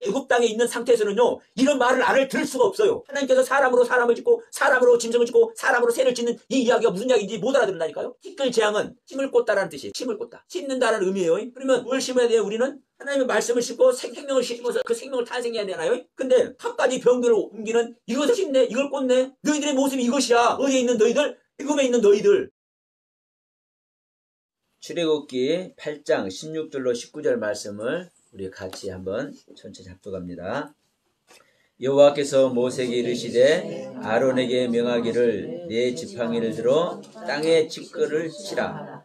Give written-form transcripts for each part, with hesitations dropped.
애굽 땅에 있는 상태에서는요, 이런 말을 알아들을 수가 없어요. 하나님께서 사람으로 사람을 짓고 사람으로 짐승을 짓고 사람으로 새를 짓는 이 이야기가 무슨 이야기인지 못 알아듣는다니까요. 티끌 재앙은 심을 꽂다라는 뜻이에요. 심을 꽂다, 심는다라는 의미예요. 그러면 뭘 심어야 돼요? 우리는 하나님의 말씀을 심고 생명을 심어서 그 생명을 탄생해야 되나요? 근데 한 가지 병들을 옮기는, 이것을 심네, 이걸 꽂네, 너희들의 모습이 이것이야. 어디에 있는 너희들? 애굽에 있는 너희들. 출애굽기 8장 16절로 19절 말씀을 우리 같이 한번 전체 작독합니다. 여호와께서 모세에게 이르시되 아론에게 명하기를 네 지팡이를 들어 땅에 티끌을 치라.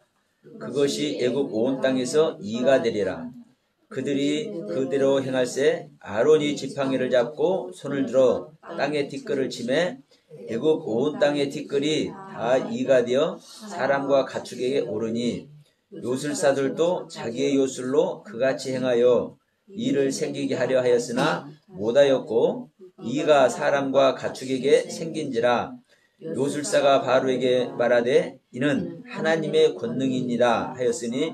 그것이 애굽 온 땅에서 이가 되리라. 그들이 그대로 행할세 아론이 지팡이를 잡고 손을 들어 땅에 티끌을 치매 애굽 온 땅의 티끌이 다 이가 되어 사람과 가축에게 오르니 요술사들도 자기의 요술로 그같이 행하여 이를 생기게 하려 하였으나 못하였고 이가 사람과 가축에게 생긴지라. 요술사가 바로에게 말하되 이는 하나님의 권능이니라 하였으니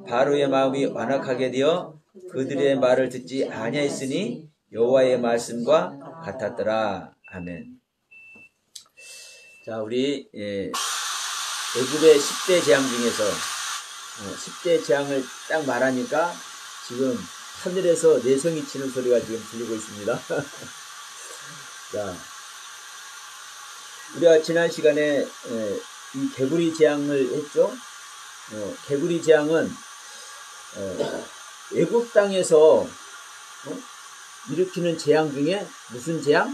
바로의 마음이 완악하게 되어 그들의 말을 듣지 아니하였으니 여호와의 말씀과 같았더라. 아멘. 자, 우리 애굽의 10대 재앙 중에서 10대 재앙을 딱 말하니까 지금 하늘에서 내성이 치는 소리가 지금 들리고 있습니다. 자, 우리가 지난 시간에 이 개구리 재앙을 했죠. 개구리 재앙은 애굽 땅에서 일으키는 재앙 중에 무슨 재앙?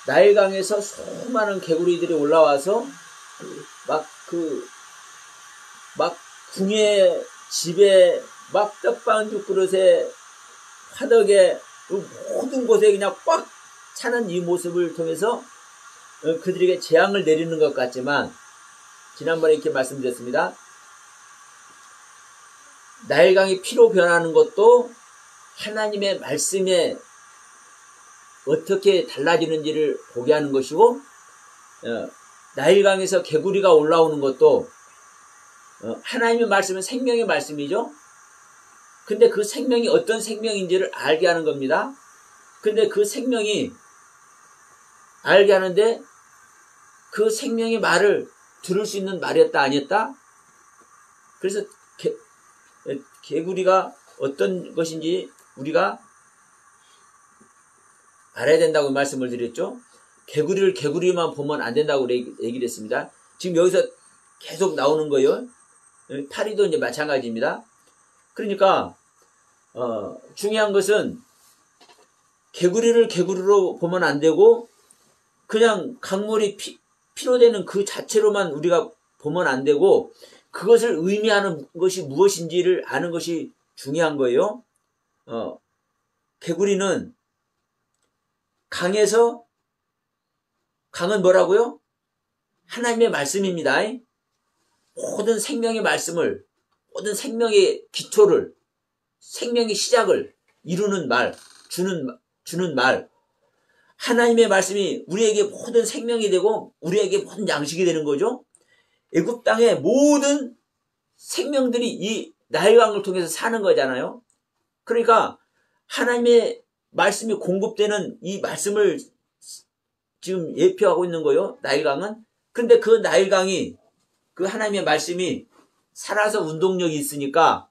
나일강에서 수많은 개구리들이 올라와서 막 궁에 집에 막 떡반죽 그릇에 화덕에 모든 곳에 그냥 꽉 차는 이 모습을 통해서 그들에게 재앙을 내리는 것 같지만 지난번에 이렇게 말씀드렸습니다. 나일강이 피로 변하는 것도 하나님의 말씀에 어떻게 달라지는지를 보게 하는 것이고 나일강에서 개구리가 올라오는 것도 하나님의 말씀은 생명의 말씀이죠. 근데 그 생명이 어떤 생명인지를 알게 하는 겁니다. 근데 그 생명이 알게 하는데 그 생명의 말을 들을 수 있는 말이었다 아니었다? 그래서 개구리가 어떤 것인지 우리가 알아야 된다고 말씀을 드렸죠. 개구리를 개구리만 보면 안 된다고 얘기를 했습니다. 지금 여기서 계속 나오는 거예요. 파리도 이제 마찬가지입니다. 그러니까 중요한 것은 개구리를 개구리로 보면 안 되고 그냥 강물이 피로 되는 그 자체로만 우리가 보면 안 되고 그것을 의미하는 것이 무엇인지를 아는 것이 중요한 거예요. 개구리는 강은 뭐라고요? 하나님의 말씀입니다. 모든 생명의 말씀을, 모든 생명의 기초를, 생명의 시작을 이루는 말, 주는 말. 하나님의 말씀이 우리에게 모든 생명이 되고 우리에게 모든 양식이 되는 거죠. 애굽 땅의 모든 생명들이 이 나일강을 통해서 사는 거잖아요. 그러니까 하나님의 말씀이 공급되는 이 말씀을 지금 예표하고 있는 거예요. 나일강은. 근데 그 나일강이 그 하나님의 말씀이 살아서 운동력이 있으니까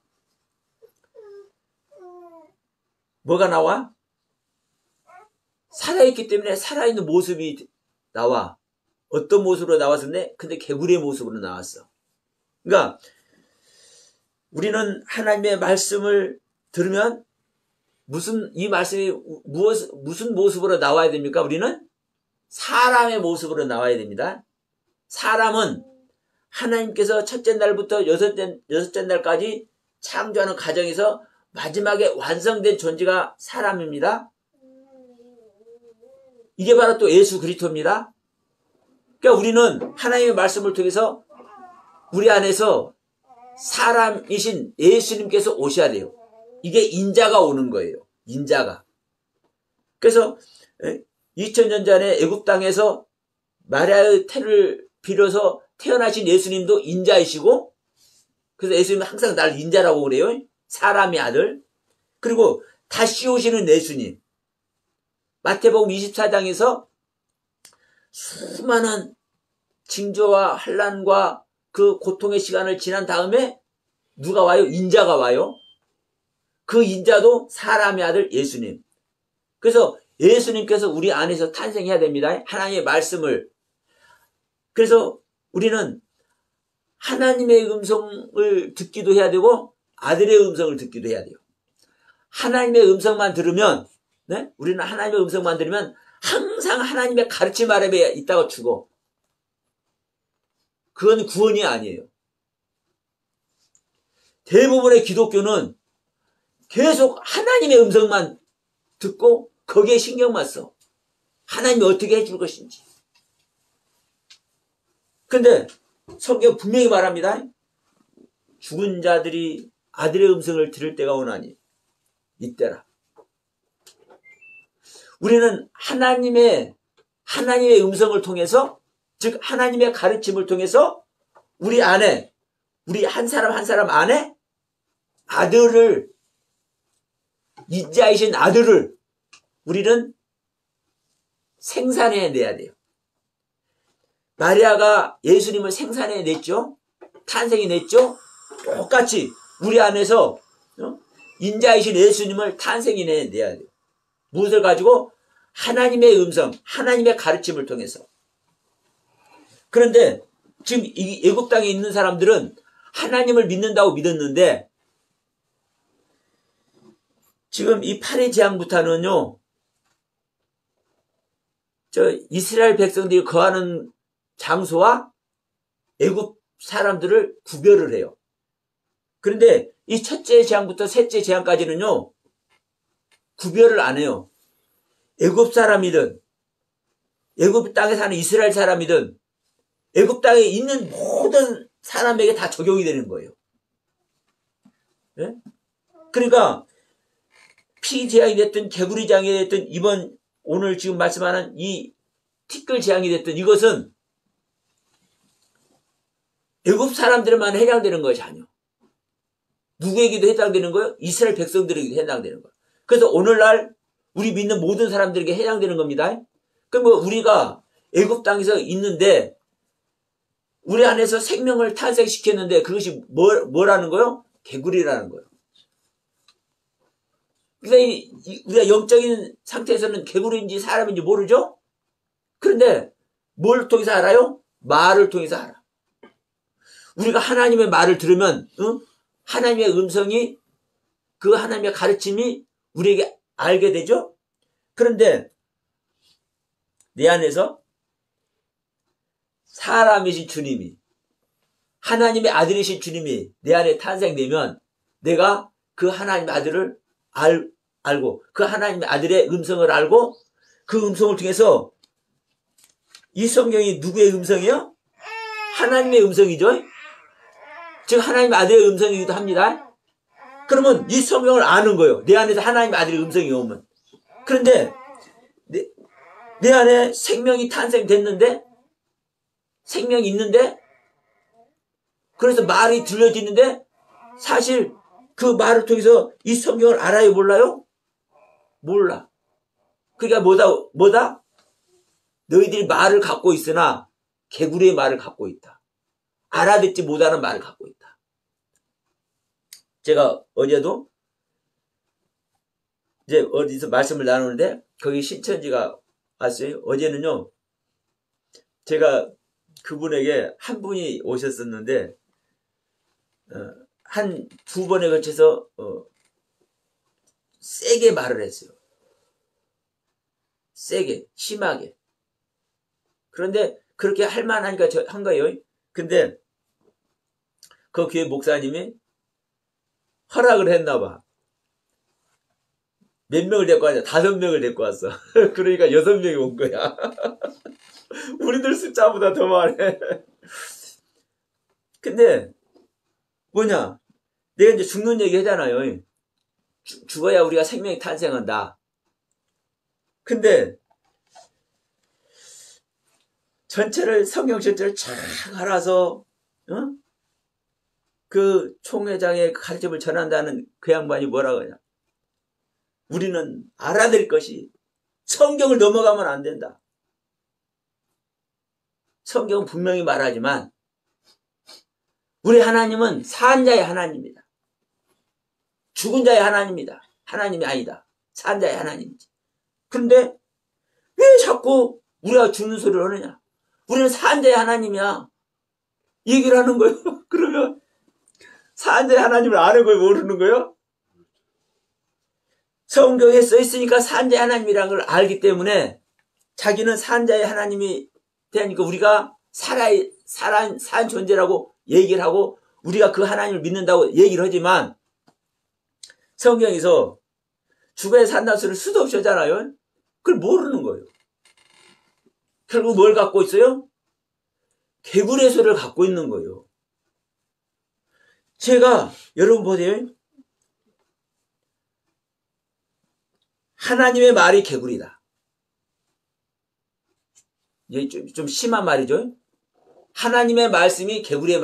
뭐가 나와? 살아있기 때문에 살아있는 모습이 나와. 어떤 모습으로 나왔었네? 근데 개구리의 모습으로 나왔어. 그러니까 우리는 하나님의 말씀을 들으면 이 말씀이 무슨 모습으로 나와야 됩니까? 우리는 사람의 모습으로 나와야 됩니다. 사람은 하나님께서 첫째 날부터 여섯째 날까지 창조하는 과정에서 마지막에 완성된 존재가 사람입니다. 이게 바로 또 예수 그리스도입니다. 그러니까 우리는 하나님의 말씀을 통해서 우리 안에서 사람이신 예수님께서 오셔야 돼요. 이게 인자가 오는 거예요. 인자가. 그래서 2000년 전에 애굽 땅에서 마리아의 태를 빌어서 태어나신 예수님도 인자이시고, 그래서 예수님은 항상 날 인자라고 그래요. 사람의 아들. 그리고 다시 오시는 예수님. 마태복음 24장에서 수많은 징조와 환난과 그 고통의 시간을 지난 다음에 누가 와요? 인자가 와요. 그 인자도 사람의 아들 예수님. 그래서 예수님께서 우리 안에서 탄생해야 됩니다. 하나님의 말씀을. 그래서 우리는 하나님의 음성을 듣기도 해야 되고 아들의 음성을 듣기도 해야 돼요. 하나님의 음성만 들으면, 네? 우리는 하나님의 음성만 들으면 항상 하나님의 가르침 아래에 있다가 죽어. 그건 구원이 아니에요. 대부분의 기독교는 계속 하나님의 음성만 듣고 거기에 신경만 써. 하나님이 어떻게 해줄 것인지. 근데 성경 분명히 말합니다. 죽은 자들이 아들의 음성을 들을 때가 오나니 이때라. 우리는 하나님의 음성을 통해서, 즉 하나님의 가르침을 통해서 우리 안에, 우리 한 사람 한 사람 안에 아들을, 인자이신 아들을 우리는 생산해내야 돼요. 마리아가 예수님을 생산해냈죠. 탄생해냈죠. 똑같이 우리 안에서 인자이신 예수님을 탄생해내야 돼요. 무엇을 가지고? 하나님의 음성, 하나님의 가르침을 통해서. 그런데 지금 이 애굽 땅에 있는 사람들은 하나님을 믿는다고 믿었는데 지금 이 팔의 재앙부터는요, 이스라엘 백성들이 거하는 장소와 애굽 사람들을 구별을 해요. 그런데 이 첫째 재앙부터 셋째 재앙까지는요, 구별을 안 해요. 애굽 사람이든 애굽 땅에 사는 이스라엘 사람이든 애굽 땅에 있는 모든 사람에게 다 적용이 되는 거예요. 네? 그러니까 피 재앙이 됐든 개구리 재앙이 됐든 이번 오늘 지금 말씀하는 이 티끌 재앙이 됐든 이것은 애굽 사람들만 해당되는 것이 아니에요. 누구에게도 해당되는 거예요? 이스라엘 백성들에게도 해당되는 거예요. 그래서 오늘날 우리 믿는 모든 사람들에게 해당되는 겁니다. 그럼 우리가 애굽 땅에서 있는데 우리 안에서 생명을 탄생시켰는데 그것이 뭐라는 거예요? 개구리라는 거예요. 그러니까 우리가 영적인 상태에서는 개구리인지 사람인지 모르죠? 그런데 뭘 통해서 알아요? 말을 통해서 알아. 우리가 하나님의 말을 들으면 하나님의 음성이, 그 하나님의 가르침이 우리에게 알게 되죠? 그런데 내 안에서 사람이신 주님이, 하나님의 아들이신 주님이 내 안에 탄생되면 내가 그 하나님의 아들을 알고 그 하나님의 아들의 음성을 알고 그 음성을 통해서, 이 성경이 누구의 음성이요? 하나님의 음성이죠. 즉 하나님의 아들의 음성이기도 합니다. 그러면 이 성경을 아는 거예요. 내 안에서 하나님의 아들의 음성이 오면. 그런데 내 안에 생명이 탄생됐는데, 생명이 있는데, 그래서 말이 들려지는데 사실 그 말을 통해서 이 성경을 알아요, 몰라요? 몰라. 그러니까 뭐다? 너희들이 말을 갖고 있으나 개구리의 말을 갖고 있다. 알아듣지 못하는 말을 갖고 있다. 제가 어제도 이제 어디서 말씀을 나누는데 거기 신천지가 왔어요. 어제는요, 제가 그분에게 한 분이 오셨었는데 한 두 번에 걸쳐서 세게 말을 했어요. 세게, 심하게. 그런데 그렇게 할 만하니까 한 거예요. 근데 그 교회 목사님이 허락을 했나 봐. 몇 명을 데리고 왔냐? 5명을 데리고 왔어. 그러니까 6명이 온 거야. 우리들 숫자보다 더 많네. 근데 뭐냐? 내가 이제 죽는 얘기 하잖아요. 죽어야 우리가 생명이 탄생한다. 근데 전체를, 성경 전체를 쫙 알아서 그 총회장의 가르침을 전한다는 그 양반이 뭐라고 하냐? 우리는 알아야 될 것이 성경을 넘어가면 안 된다. 성경은 분명히 말하지만 우리 하나님은 산 자의 하나님입니다. 죽은 자의 하나님입니다. 하나님이 아니다. 산 자의 하나님이지. 그런데 왜 자꾸 우리가 죽는 소리를 하느냐? 우리는 산 자의 하나님이야. 얘기를 하는 거예요. 그러면 산 자의 하나님을 아는 거예요? 모르는 거예요? 성경에 써 있으니까 산 자의 하나님이라는 걸 알기 때문에 자기는 산 자의 하나님이 되니까 우리가 산 존재라고 얘기를 하고 우리가 그 하나님을 믿는다고 얘기를 하지만 성경에서 죽어야 산다는 소리를 수도 없이 하잖아요. 그걸 모르는 거예요. 결국 뭘 갖고 있어요? 개구리의 소리를 갖고 있는 거예요. 제가 여러분 보세요. 하나님의 말이 개구리다. 이게 좀 심한 말이죠. 하나님의 말씀이 개구리의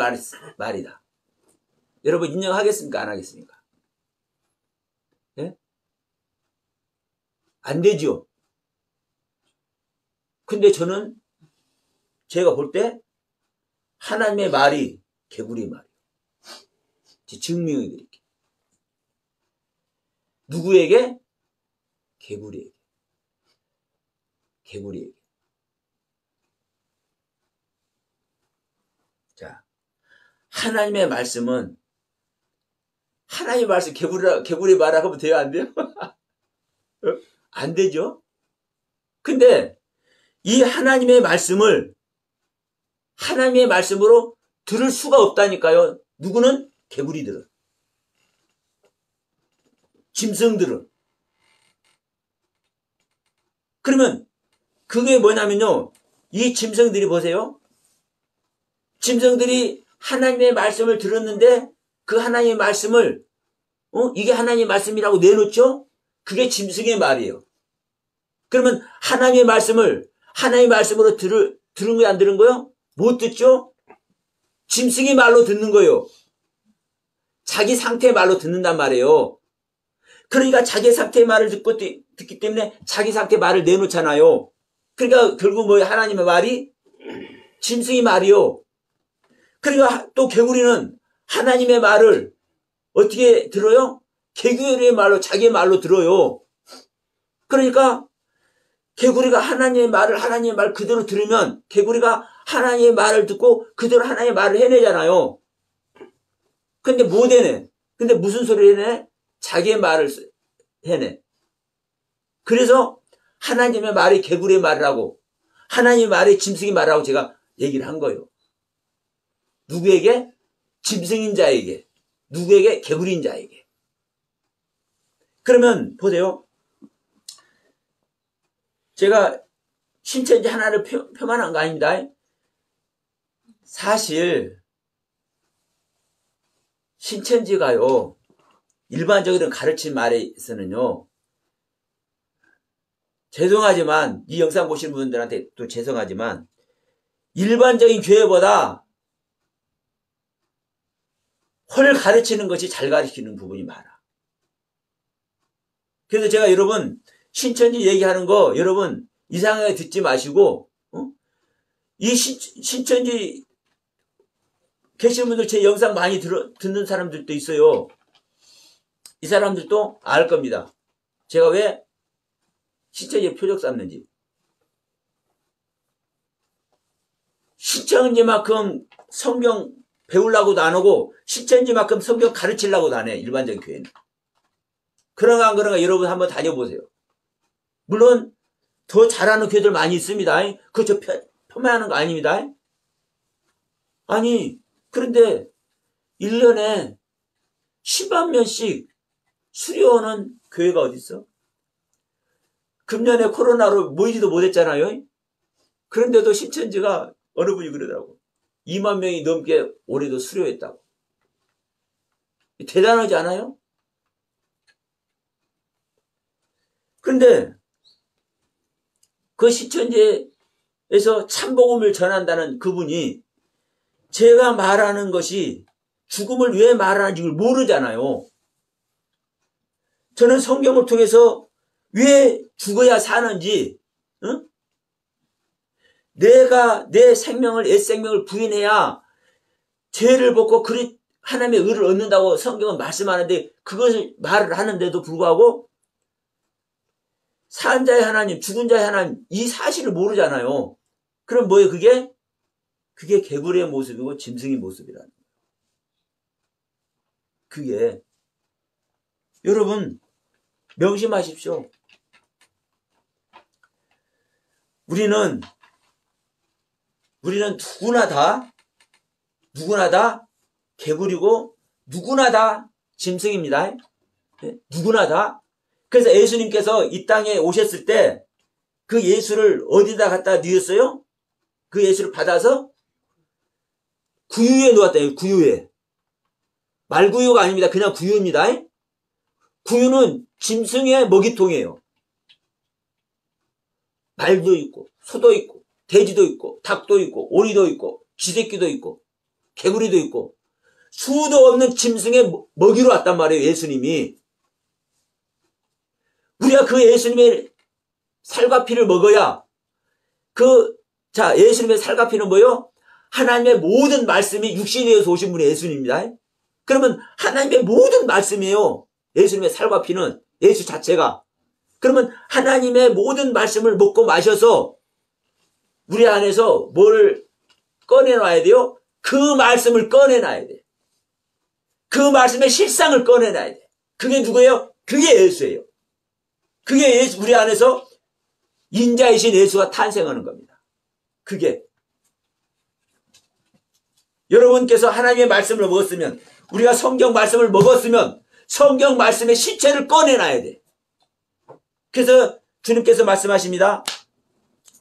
말이다. 여러분 인정하겠습니까? 안 하겠습니까? 예? 안 되죠. 근데 저는 제가 볼 때 하나님의 말이 개구리의 말이에요. 증명해 드릴게요. 누구에게? 개구리에게. 개구리에게. 자, 하나님의 말씀은 하나님의 말씀 개구리 말하고 하면 돼요? 안 돼요? 안 되죠? 근데 이 하나님의 말씀을 하나님의 말씀으로 들을 수가 없다니까요. 누구는? 개구리들은. 짐승들은. 그러면 그게 뭐냐면요. 이 짐승들이 보세요. 짐승들이 하나님의 말씀을 들었는데 그 하나님의 말씀을 이게 하나님의 말씀이라고 내놓죠? 그게 짐승의 말이에요. 그러면 하나님의 말씀을 하나님의 말씀으로 들은 거예요? 안 들은 거예요? 못 듣죠? 짐승의 말로 듣는 거예요. 자기 상태의 말로 듣는단 말이에요. 그러니까 자기 상태의 말을 듣기 때문에 자기 상태의 말을 내놓잖아요. 그러니까 결국 뭐예요? 하나님의 말이 짐승의 말이요. 그러니까 또 개구리는 하나님의 말을 어떻게 들어요? 개구리의 말로 자기의 말로 들어요. 그러니까 개구리가 하나님의 말 그대로 들으면 개구리가 하나님의 말을 듣고 그대로 하나님의 말을 해내잖아요. 근데 못 해내. 근데 무슨 소리를 해내? 자기의 말을 해내. 그래서 하나님의 말이 개구리의 말이라고 하나님의 말이 짐승의 말이라고 제가 얘기를 한 거예요. 누구에게? 짐승인 자에게. 누구에게? 개구리인 자에게. 그러면 보세요. 제가 신천지 하나를 표만한 거 아닙니다. 사실 신천지가요. 일반적으로 가르친 말에서는요. 죄송하지만 이 영상 보시는 분들한테 또 죄송하지만 일반적인 교회보다 헐 가르치는 것이 잘 가르치는 부분이 많아. 그래서 제가 여러분 신천지 얘기하는 거 여러분 이상하게 듣지 마시고 이 신천지 계신 분들 제 영상 많이 듣는 사람들도 있어요. 이 사람들도 알 겁니다. 제가 왜 신천지에 표적 삼는지. 신천지만큼 성경 배우려고도 안 하고 신천지만큼 성경 가르치려고도 안 해. 일반적인 교회는. 그런가 여러분 한번 다녀보세요. 물론 더 잘하는 교회들 많이 있습니다. 그거 폄하하는 거 아닙니다. 아니 그런데 1년에 10만 명씩 수료하는 교회가 어디 있어? 금년에 코로나로 모이지도 못했잖아요. 그런데도 신천지가 어느 분이 그러더라고. 2만 명이 넘게 올해도 수료했다고. 대단하지 않아요? 그런데 그 신천지에서 참복음을 전한다는 그분이 제가 말하는 것이 죽음을 왜 말하는지 모르잖아요. 저는 성경을 통해서 왜 죽어야 사는지, 응? 내가 내 생명을, 옛 생명을 부인해야 죄를 벗고 하나님의 의를 얻는다고 성경은 말씀하는데, 그것을 말을 하는데도 불구하고 산 자의 하나님, 죽은 자의 하나님, 이 사실을 모르잖아요. 그럼 뭐예요? 그게 개구리의 모습이고 짐승의 모습이라는 거예요. 그게 여러분 명심하십시오. 우리는 누구나 다 개구리고 누구나 다 짐승입니다. 네? 누구나 다. 그래서 예수님께서 이 땅에 오셨을 때 그 예수를 어디다 갖다 뉘었어요? 그 예수를 받아서 구유에 놓았다. 구유에. 말구유가 아닙니다. 그냥 구유입니다. 구유는 짐승의 먹이통이에요. 말도 있고 소도 있고 돼지도 있고 닭도 있고 오리도 있고 쥐새끼도 있고 개구리도 있고 수도 없는 짐승의 먹이로 왔단 말이에요. 예수님이. 우리가 그 예수님의 살과 피를 먹어야 예수님의 살과 피는 뭐요? 하나님의 모든 말씀이 육신이 되어서 오신 분이 예수님입니다. 그러면 하나님의 모든 말씀이에요. 예수님의 살과 피는 예수 자체가. 그러면 하나님의 모든 말씀을 먹고 마셔서 우리 안에서 뭐를 꺼내놔야 돼요? 그 말씀을 꺼내놔야 돼. 그 말씀의 실상을 꺼내놔야 돼. 그게 누구예요? 그게 예수예요. 그게 예수, 우리 안에서 인자이신 예수가 탄생하는 겁니다. 그게. 여러분께서 하나님의 말씀을 먹었으면, 우리가 성경 말씀을 먹었으면 성경 말씀의 실체를 꺼내놔야 돼. 그래서 주님께서 말씀하십니다.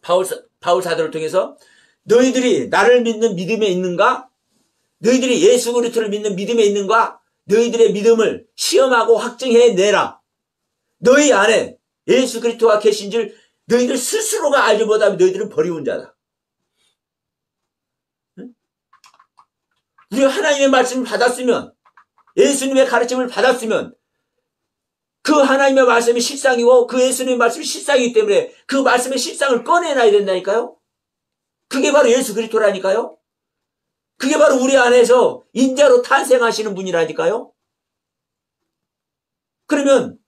바울 사도를 통해서 너희들이 나를 믿는 믿음에 있는가? 너희들이 예수 그리스도를 믿는 믿음에 있는가? 너희들의 믿음을 시험하고 확증해내라. 너희 안에 예수 그리스도가 계신 줄 너희들 스스로가 알지 못하면 너희들은 버리운 자다. 응? 우리가 하나님의 말씀을 받았으면, 예수님의 가르침을 받았으면 그 하나님의 말씀이 실상이고 그 예수님의 말씀이 실상이기 때문에 그 말씀의 실상을 꺼내놔야 된다니까요. 그게 바로 예수 그리스도라니까요. 그게 바로 우리 안에서 인자로 탄생하시는 분이라니까요. 그러면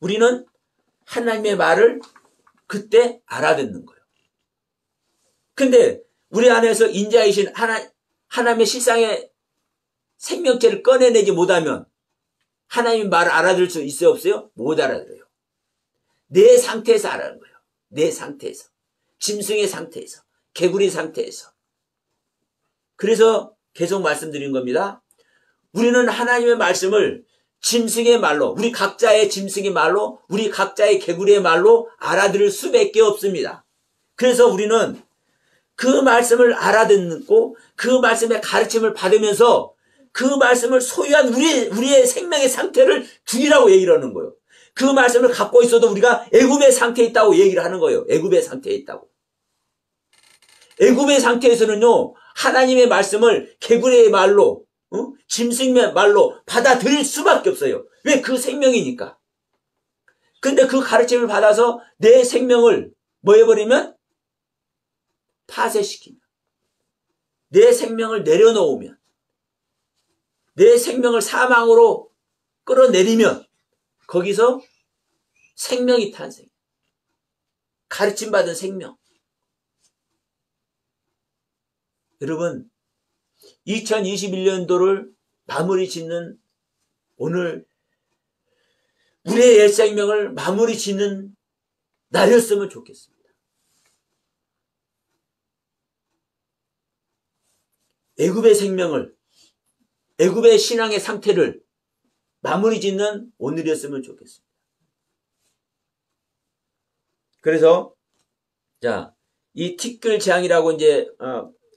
우리는 하나님의 말을 그때 알아듣는 거예요. 근데 우리 안에서 인자이신 하나님의 실상의 생명체를 꺼내내지 못하면 하나님의 말을 알아들을 수 있어요, 없어요? 못 알아들어요. 내 상태에서 알아는 거예요. 내 상태에서. 짐승의 상태에서. 개구리 상태에서. 그래서 계속 말씀드린 겁니다. 우리는 하나님의 말씀을 짐승의 말로, 우리 각자의 짐승의 말로, 우리 각자의 개구리의 말로 알아들을 수밖에 없습니다. 그래서 우리는 그 말씀을 알아듣고 그 말씀의 가르침을 받으면서 그 말씀을 소유한 우리의 생명의 상태를 죽이라고 얘기를 하는 거예요. 그 말씀을 갖고 있어도 우리가 애굽의 상태에 있다고 얘기를 하는 거예요. 애굽의 상태에 있다고. 애굽의 상태에서는요, 하나님의 말씀을 개구리의 말로, 짐승의 말로 받아들일 수밖에 없어요. 왜? 그 생명이니까. 근데 그 가르침을 받아서 내 생명을 뭐 해버리면? 파쇄시키면. 내 생명을 내려놓으면. 내 생명을 사망으로 끌어내리면 거기서 생명이 탄생. 가르침받은 생명. 여러분, 2021년도를 마무리 짓는 오늘 우리의 옛 생명을 마무리 짓는 날이었으면 좋겠습니다. 애굽의 생명을, 애굽의 신앙의 상태를 마무리 짓는 오늘이었으면 좋겠습니다. 그래서 이 티끌 재앙이라고 이제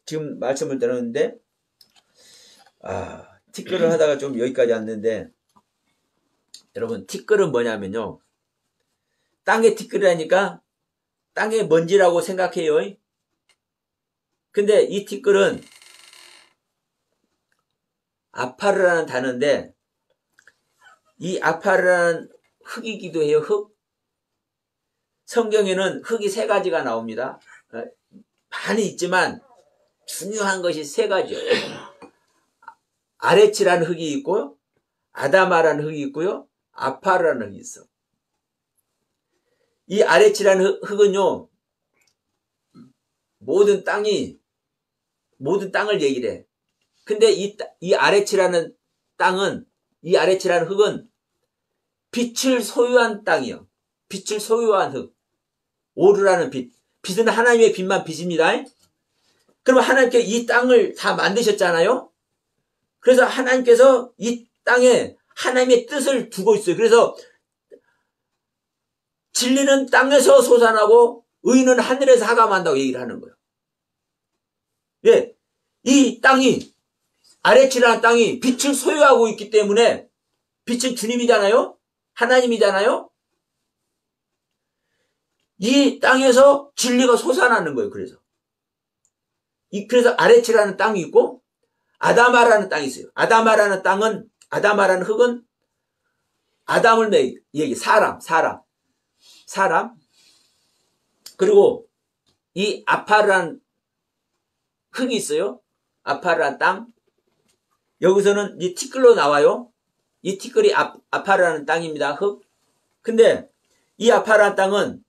지금 말씀을 드렸는데 티끌을 하다가 좀 여기까지 왔는데, 여러분, 티끌은 뭐냐면요, 땅에 티끌이라니까 땅의 먼지라고 생각해요. 근데 이 티끌은 아파르라는 단어인데 이 아파르라는 흙이기도 해요. 흙. 성경에는 흙이 세 가지가 나옵니다. 많이 있지만 중요한 것이 세 가지예요. 아레치라는 흙이 있고요. 아다마라는 흙이 있고요. 아파르라는 흙이 있어. 이 아레치라는 흙은요. 모든 땅을 얘기를 해. 근데 이 아레치라는 땅은, 이 아레치라는 흙은 빛을 소유한 땅이요. 빛을 소유한 흙. 오르라는 빛. 빛은 하나님의 빛만 빛입니다. 그러면 하나님께서 이 땅을 다 만드셨잖아요. 그래서 하나님께서 이 땅에 하나님의 뜻을 두고 있어요. 그래서 진리는 땅에서 솟아나고 의는 하늘에서 하감한다고 얘기를 하는 거예요. 예, 이 땅이, 아레치라는 땅이 빛을 소유하고 있기 때문에, 빛은 주님이잖아요. 하나님이잖아요. 이 땅에서 진리가 솟아나는 거예요. 그래서 아레치라는 땅이 있고 아다마라는 땅이 있어요. 아다마라는 흙은 아담을 얘기, 사람. 그리고 이 아파르라는 흙이 있어요. 아파르라는 땅. 여기서는 이 티끌로 나와요. 이 티끌이 아파르라는 땅입니다. 흙. 근데 이 아파르라는 땅은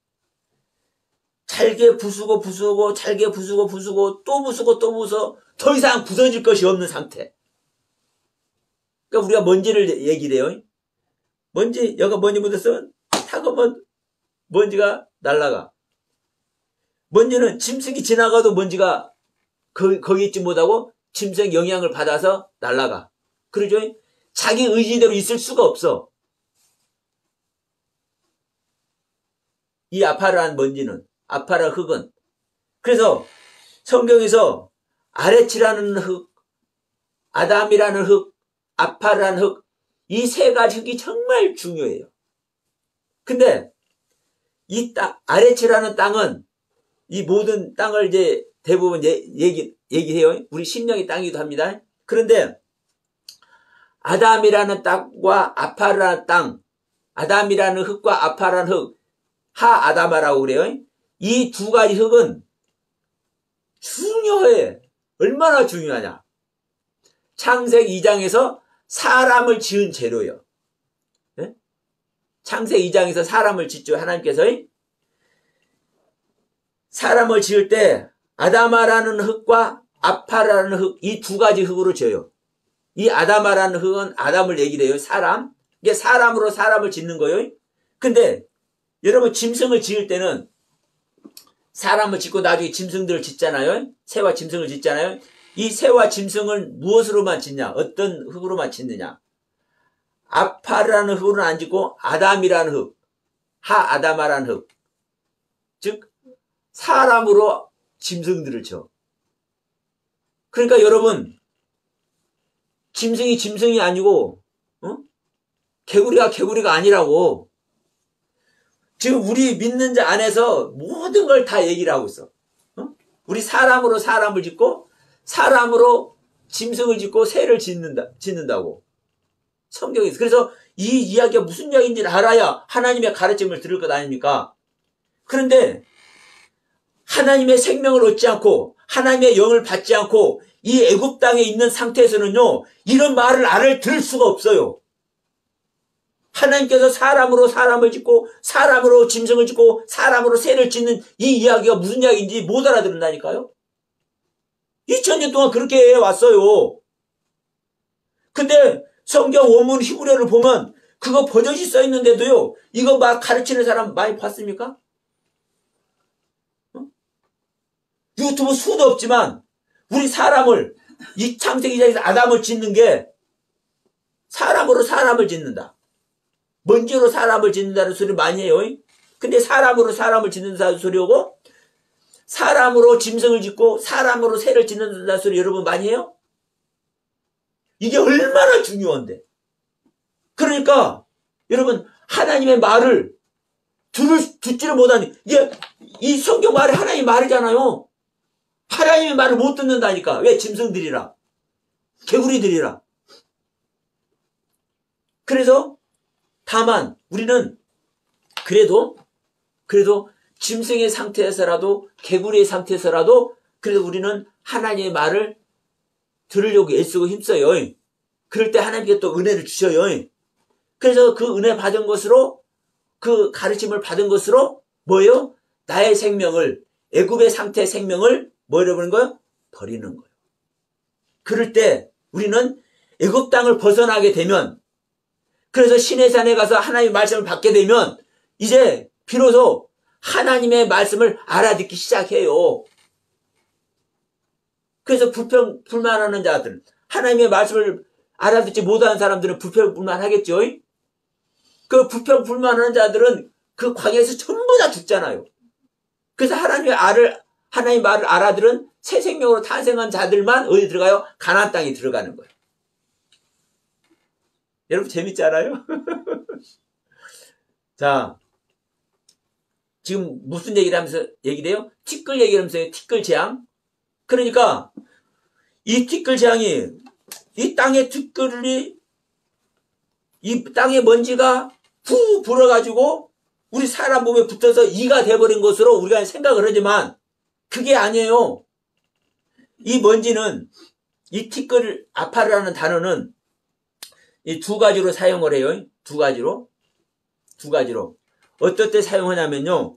잘게 부수고 잘게 부수고 또 부숴 더 이상 부서질 것이 없는 상태. 그러니까 우리가 먼지를 얘기를 해요. 여기가 먼지 묻었으면 타고면 먼지가 날아가. 먼지는 짐승이 지나가도 먼지가 거기 있지 못하고 짐승 영향을 받아서 날아가. 그러죠? 자기 의지대로 있을 수가 없어. 이 아파르한 먼지는, 아파르 흙은. 그래서 성경에서 아레치라는 흙, 아담이라는 흙, 아파르한 흙, 이 세 가지 흙이 정말 중요해요. 근데 이 아레치라는 땅은 이 모든 땅을 이제 대부분 얘기해요. 우리 심령의 땅이기도 합니다. 그런데 아담이라는 땅과 아파르라는 땅, 아담이라는 흙과 아파르라는 흙, 하아다마라고 그래요. 이 두 가지 흙은 중요해. 얼마나 중요하냐. 창세기 2장에서 사람을 지은 재료예요. 네? 창세기 2장에서 사람을 짓죠. 하나님께서 사람을 지을 때 아다마라는 흙과 아파라는 흙, 이 두 가지 흙으로 지어요. 이 아다마라는 흙은 아담을 얘기를 해요. 사람. 이게 사람으로 사람을 짓는 거예요. 근데 여러분 짐승을 지을 때는 사람을 짓고 나중에 짐승들을 짓잖아요. 새와 짐승을 짓잖아요. 이 새와 짐승을 무엇으로만 짓냐? 어떤 흙으로만 짓느냐? 아파라는 흙으로는 안 짓고 아담이라는 흙, 하아다마라는 흙. 즉 사람으로 짐승들을 쳐. 그러니까 여러분 짐승이 아니고 개구리가 아니라고. 지금 우리 믿는 자 안에서 모든 걸 다 얘기를 하고 있어. 우리 사람으로 사람을 짓고 사람으로 짐승을 짓고 새를 짓는다고. 성경에서. 그래서 이 이야기가 무슨 이야기인지를 알아야 하나님의 가르침을 들을 것 아닙니까? 그런데 하나님의 생명을 얻지 않고 하나님의 영을 받지 않고 이 애굽 땅에 있는 상태에서는요. 이런 말을 알아들을 수가 없어요. 하나님께서 사람으로 사람을 짓고 사람으로 짐승을 짓고 사람으로 새를 짓는 이 이야기가 무슨 이야기인지 못 알아듣는다니까요. 2000년 동안 그렇게 해왔어요. 근데 성경 원문 히브리어를 보면 그거 버젓이 써있는데도요. 이거 막 가르치는 사람 많이 봤습니까? 유튜브 수도 없지만 우리 사람을 이 창세기 2장에서 아담을 짓는 게 사람으로 사람을 짓는다. 먼지로 사람을 짓는다는 소리 많이 해요. 근데 사람으로 사람을 짓는다는 소리고 사람으로 짐승을 짓고 사람으로 새를 짓는다는 소리 여러분 많이 해요? 이게 얼마나 중요한데. 그러니까 여러분 하나님의 말을 듣지를 못하니 이게 이 성경 말이 하나님의 말이잖아요. 하나님의 말을 못 듣는다니까. 왜? 짐승들이라 개구리들이라. 그래서 다만 우리는 그래도 짐승의 상태에서라도 개구리의 상태에서라도 그래도 우리는 하나님의 말을 들으려고 애쓰고 힘써요. 그럴 때 하나님께 또 은혜를 주셔요. 그래서 그 은혜 받은 것으로 그 가르침을 받은 것으로 뭐예요? 나의 생명을 애굽의 상태의 생명을 뭐 잃어버리는 거예요? 버리는 거예요. 그럴 때 우리는 애굽 땅을 벗어나게 되면 그래서 시내산에 가서 하나님의 말씀을 받게 되면 이제 비로소 하나님의 말씀을 알아듣기 시작해요. 그래서 불평불만하는 자들, 하나님의 말씀을 알아듣지 못하는 사람들은 불평불만하겠죠. 그 불평불만하는 자들은 그 광야에서 전부 다 죽잖아요. 그래서 하나님의 말을 알아들은 새 생명으로 탄생한 자들만 어디 들어가요? 가나안 땅에 들어가는 거예요. 여러분 재밌지 않아요? 자, 지금 무슨 얘기를 하면서 얘기돼요? 티끌 얘기를 하면서 티끌 재앙. 그러니까 이 티끌 재앙이 이 땅의 티끌이 이 땅의 먼지가 후 불어가지고 우리 사람 몸에 붙어서 이가 돼버린 것으로 우리가 생각을 하지만 그게 아니에요. 이 먼지는 이 티끌 아파르라는 단어는 이 두 가지로 사용을 해요. 두 가지로. 어떨 때 사용하냐면요.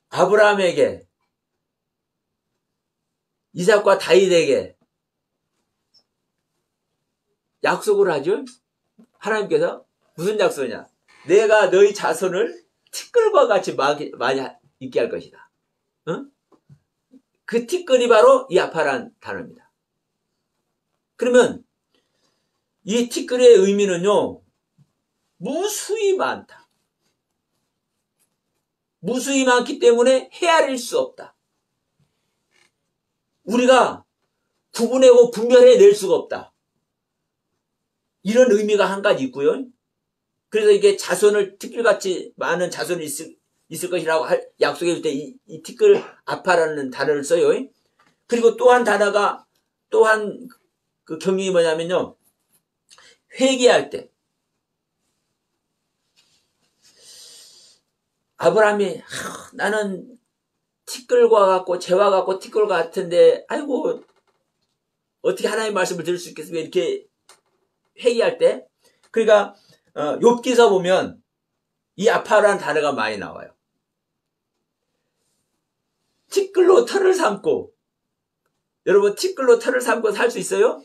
아브라함에게 이삭과 다윗에게 약속을 하죠. 하나님께서 무슨 약속이냐? 내가 너희 자손을 티끌과 같이 많이 있게 할 것이다. 응? 그 티끌이 바로 이 아파라는 단어입니다. 그러면 이 티끌의 의미는요. 무수히 많다. 무수히 많기 때문에 헤아릴 수 없다. 우리가 구분하고 분별해낼 수가 없다. 이런 의미가 한 가지 있고요. 그래서 이게 자손을 티끌같이 많은 자손이 있을 것이라고 약속해 줄 때 이 티끌 아파라는 단어를 써요. 그리고 또 한 단어가 또 한 그 경륜이 뭐냐면요. 회개할 때 아브라함이 나는 티끌과 같고 재와 같고 티끌과 같은데 아이고 어떻게 하나님의 말씀을 들을 수 있겠습니까? 이렇게 회개할 때 그러니까 욥기서 보면 이 아파라는 단어가 많이 나와요. 티끌로 털을 삼고 여러분 티끌로 털을 삼고 살 수 있어요?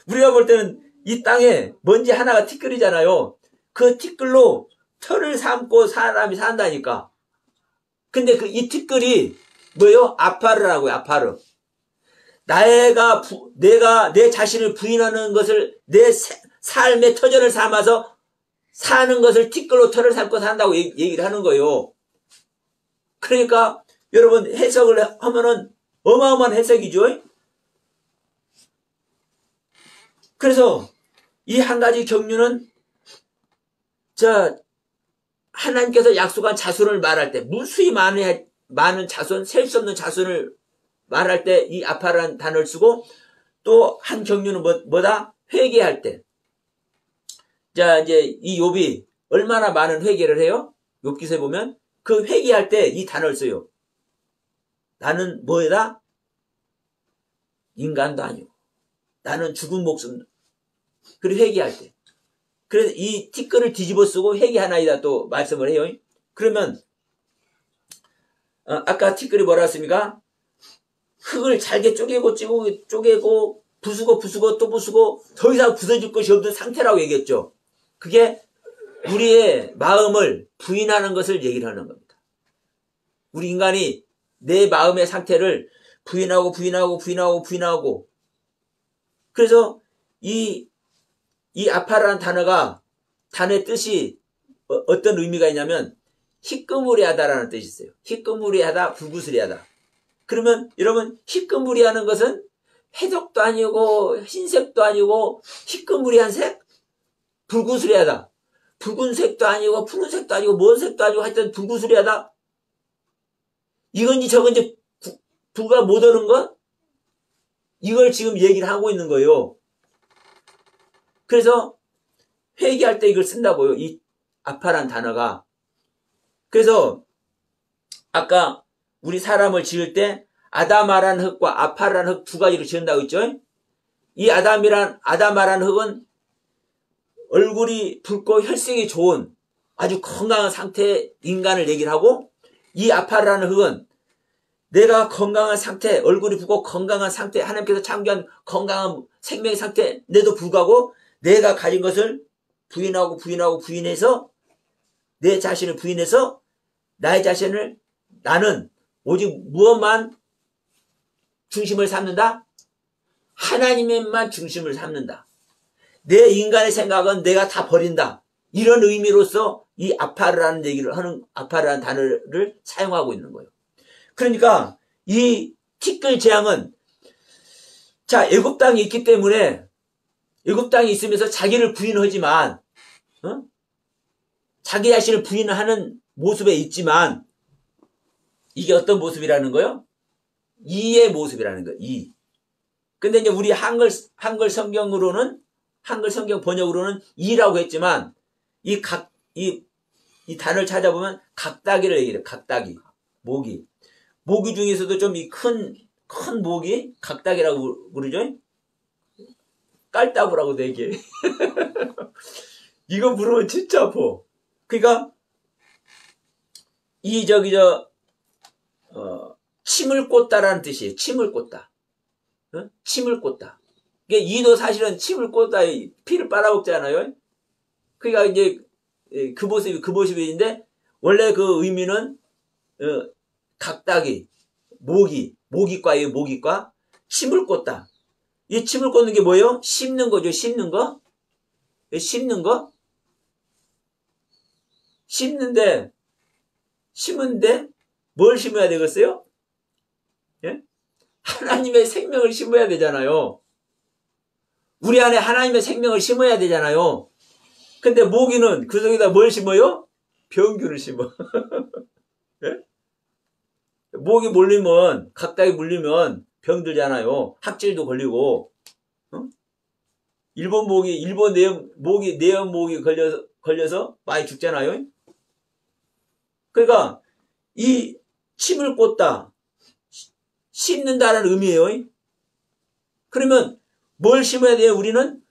우리가 볼 때는 이 땅에 먼지 하나가 티끌이잖아요. 그 티끌로 털을 삼고 사람이 산다니까. 근데 이 티끌이 뭐예요? 아파르라고요. 아파르. 내가 내 자신을 부인하는 것을 내 삶의 터전을 삼아서 사는 것을 티끌로 털을 삼고 산다고 얘기를 하는 거예요. 그러니까 여러분 해석을 하면은 어마어마한 해석이죠. 그래서 이 한 가지 경륜은 하나님께서 약속한 자손을 말할 때 무수히 많은 자손, 셀 수 없는 자손을 말할 때 이 아파라는 단어를 쓰고 또 한 경륜은 뭐다? 회개할 때. 자, 이제 이 욥이 얼마나 많은 회개를 해요? 욥기서에 보면 그 회개할 때 이 단어를 써요. 나는 뭐다? 인간도 아니고 나는 죽은 목숨. 그리고 회개할 때. 그래서 이 티끌을 뒤집어 쓰고 회개하나이다 또 말씀을 해요. 그러면 아까 티끌이 뭐라 했습니까? 흙을 잘게 쪼개고 부수고 또 부수고 더 이상 부서질 것이 없는 상태라고 얘기했죠. 그게 우리의 마음을 부인하는 것을 얘기를 하는 겁니다. 우리 인간이 내 마음의 상태를 부인하고 그래서 이 아파라는 단어의 뜻이 어떤 의미가 있냐면 희끄무리하다라는 뜻이 있어요. 희끄무리하다, 불구스리하다. 그러면 여러분 희끄무리하는 것은 회색도 아니고 흰색도 아니고 희끄무리한 색? 불구스리하다. 붉은색도 아니고 푸른색도 아니고 뭔 색도 아니고 하여튼 불구스리하다. 이건지 저건지 부가 못 오는 것? 이걸 지금 얘기를 하고 있는 거예요. 그래서 회개할 때 이걸 쓴다고요. 이 아파라는 단어가. 그래서 아까 우리 사람을 지을 때 아담아라는 흙과 아파라는 흙 두 가지로 지은다고 했죠. 이 아담아라는 흙은 얼굴이 붉고 혈색이 좋은 아주 건강한 상태의 인간을 얘기를 하고, 이 아파라는 흙은 내가 건강한 상태, 얼굴이 붉고 건강한 상태, 하나님께서 창조한 건강한 생명의 상태인데도 불구하고 내가 가진 것을 부인해서 내 자신을 부인해서 나의 자신을 나는 오직 무엇만 중심을 삼는다? 하나님만 중심을 삼는다. 내 인간의 생각은 내가 다 버린다. 이런 의미로서 이 아파르라는 얘기를 하는, 아파르라는 단어를 사용하고 있는 거예요. 그러니까 이 티끌 재앙은, 자, 애굽 땅이 있기 때문에 애굽 땅이 있으면서 자기를 부인하지만, 자기 자신을 부인하는 모습에 있지만, 이게 어떤 모습이라는 거요? 이의 모습이라는 거예요. 이. 근데 이제 우리 한글 성경으로는, 한글 성경 번역으로는 이라고 했지만, 이 단어를 찾아보면 각다기를 얘기해요. 각다기. 모기. 모기 중에서도 좀 이 큰 모기, 각다기라고 그러죠? 깔따구라고도 얘기해. 이거 물으면 진짜 아파. 그러니까, 침을 꽂다라는 뜻이에요. 침을 꽂다. 침을 꽂다. 이게 이도 사실은 침을 꽂다, 피를 빨아먹잖아요. 그러니까 이제 그 모습인데, 원래 그 의미는 각다기, 모기과예요. 모기과. 침을 꽂다. 이 침을 꽂는 게 뭐예요? 씹는 거죠. 씹는 거. 씹는 거. 심는데 뭘 심어야 되겠어요? 예? 하나님의 생명을 심어야 되잖아요. 우리 안에 하나님의 생명을 심어야 되잖아요. 근데 모기는 그 속에다 뭘 심어요? 병균을 심어. 예? 모기 물리면, 각다기 물리면 병들잖아요. 학질도 걸리고. 일본 내연 모기 걸려서 많이 죽잖아요. 그러니까 이 침을 꽂다, 심는다는 의미예요. 그러면 뭘 심어야 돼요? 우리는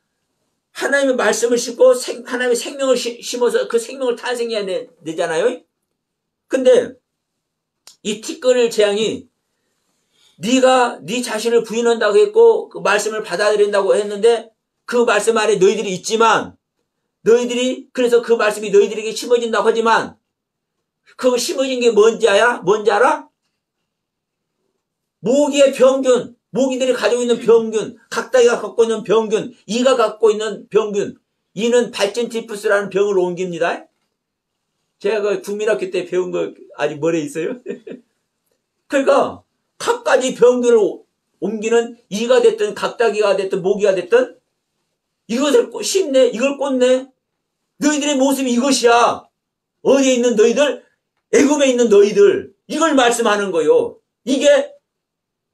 하나님의 말씀을 심고 하나님의 생명을 심어서 그 생명을 탄생해야 되잖아요. 근데 이 티끌 재앙이 네가 네 자신을 부인한다고 했고 그 말씀을 받아들인다고 했는데, 그 말씀 안에 너희들이 있지만, 너희들이 그래서 그 말씀이 너희들에게 심어진다고 하지만, 그 심어진 게 뭔지 알아? 모기의 병균, 모기들이 가지고 있는 병균, 각다기가 갖고 있는 병균, 이가 갖고 있는 병균, 이는 발진티푸스라는 병을 옮깁니다. 제가 그 국민학교 때 배운 거 아직 머리에 있어요. 그러니까 각가지 병균을 옮기는 이가 됐든 각다기가 됐든 모기가 됐든 이것을 심네, 이걸 꽂네. 너희들의 모습이 이것이야. 어디에 있는 너희들? 애굽에 있는 너희들. 이걸 말씀하는 거요. 이게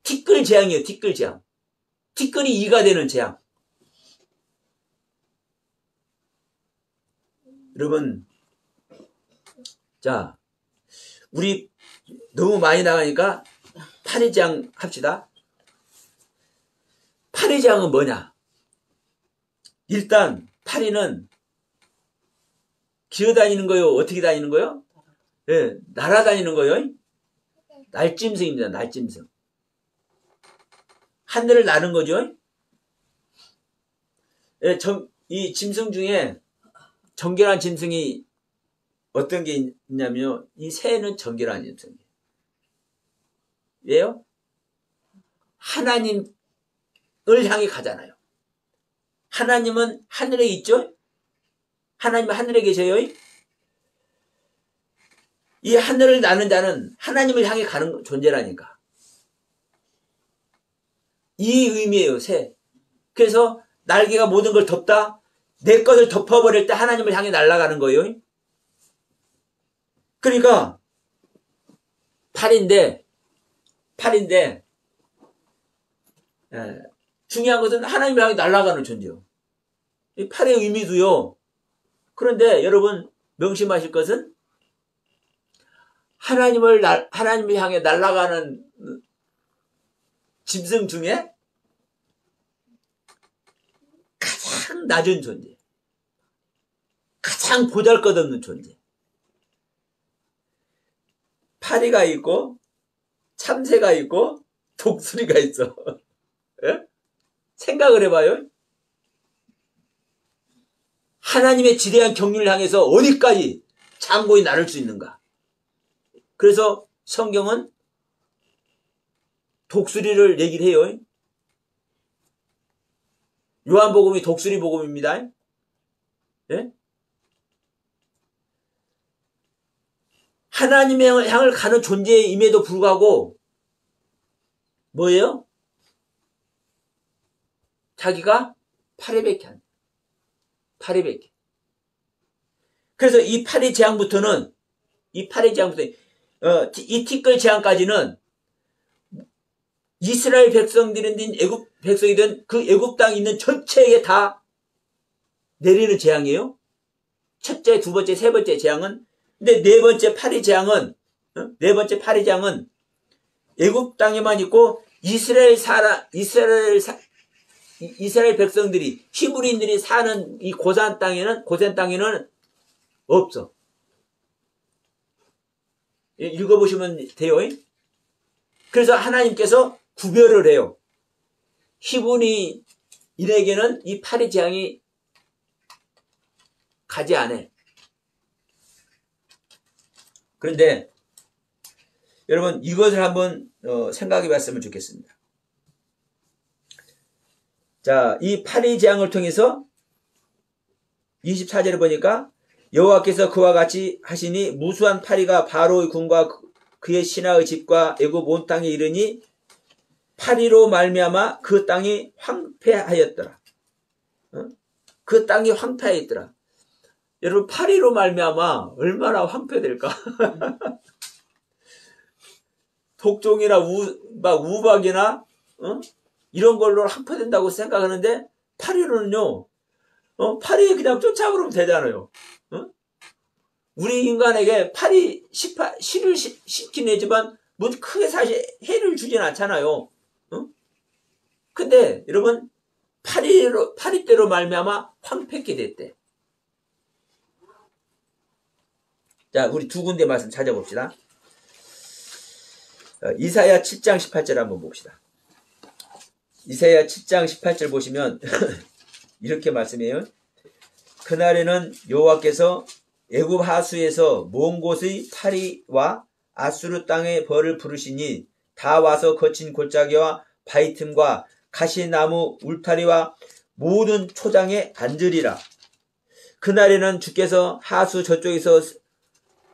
티끌 재앙이에요. 티끌 재앙. 티끌이 이가 되는 재앙. 여러분, 자, 우리 너무 많이 나가니까 파리재앙 합시다. 파리재앙은 뭐냐? 일단 파리는 기어다니는 거요? 어떻게 다니는 거요? 예, 날아다니는 거요. 날짐승입니다. 날짐승. 하늘을 나는 거죠. 예, 이 짐승 중에 정결한 짐승이 어떤 게 있냐면요. 이 새는 정결한 짐승이에요. 왜요? 하나님을 향해 가잖아요. 하나님은 하늘에 있죠? 하나님은 하늘에 계셔요? 이 하늘을 나는 자는 하나님을 향해 가는 존재라니까. 이 의미예요, 새. 그래서 날개가 모든 걸 덮다, 내 것을 덮어버릴 때 하나님을 향해 날아가는 거예요. 그러니까 팔인데 중요한 것은 하나님을 향해 날아가는 존재요. 이 팔의 의미도요. 그런데 여러분 명심하실 것은 하나님을 향해 날아가는 짐승 중에 가장 낮은 존재, 가장 보잘것없는 존재. 파리가 있고 참새가 있고 독수리가 있어. 예? 생각을 해봐요. 하나님의 지대한 경륜을 향해서 어디까지 장고히 나를 수 있는가. 그래서 성경은 독수리를 얘기를 해요. 요한복음이 독수리 복음입니다. 예? 하나님의 향을 가는 존재임에도 불구하고 뭐예요? 자기가 파리밖에 안 돼. 파리밖에. 그래서 이 파리 재앙부터는 이 티끌 재앙까지는 이스라엘 백성들이든 애굽 백성이든 그 애굽 땅에 있는 전체에게 다 내리는 재앙이에요. 첫째, 두 번째, 세 번째 재앙은. 근데 네 번째 파리 재앙은 애굽 땅에만 있고 이스라엘 백성들이 히브리인들이 사는 이 고센 땅에는 없어. 읽어보시면 돼요. 그래서 하나님께서 구별을 해요. 히브리인에게는 이 파리 재앙이 가지 않아. 그런데 여러분 이것을 한번 생각해 봤으면 좋겠습니다. 자, 이 파리 재앙을 통해서 24절에 보니까 여호와께서 그와 같이 하시니 무수한 파리가 바로의 군과 그의 신하의 집과 애굽 온 땅에 이르니 파리로 말미암아 그 땅이 황폐하였더라. 그 땅이 황폐하였더라. 여러분 파리로 말미암아 얼마나 황폐될까? 독종이나 우박이나 이런 걸로 황폐된다고 생각하는데 파리로는요. 파리 그냥 쫓아버리면 되잖아요. 우리 인간에게 파리 실을 싣긴 하지만 뭐 크게 사실 해를 주진 않잖아요. 근데 여러분 파리대로 말미암아 황폐케 됐대. 자, 우리 두 군데 말씀 찾아봅시다. 이사야 7장 18절 한번 봅시다. 이사야 7장 18절 보시면 이렇게 말씀해요. 그날에는 여호와께서 애굽 하수에서 먼 곳의 파리와 아수르 땅의 벌을 부르시니 다 와서 거친 골짜기와 바위 틈과 가시나무 울타리와 모든 초장에 앉으리라. 그날에는 주께서 하수 저쪽에서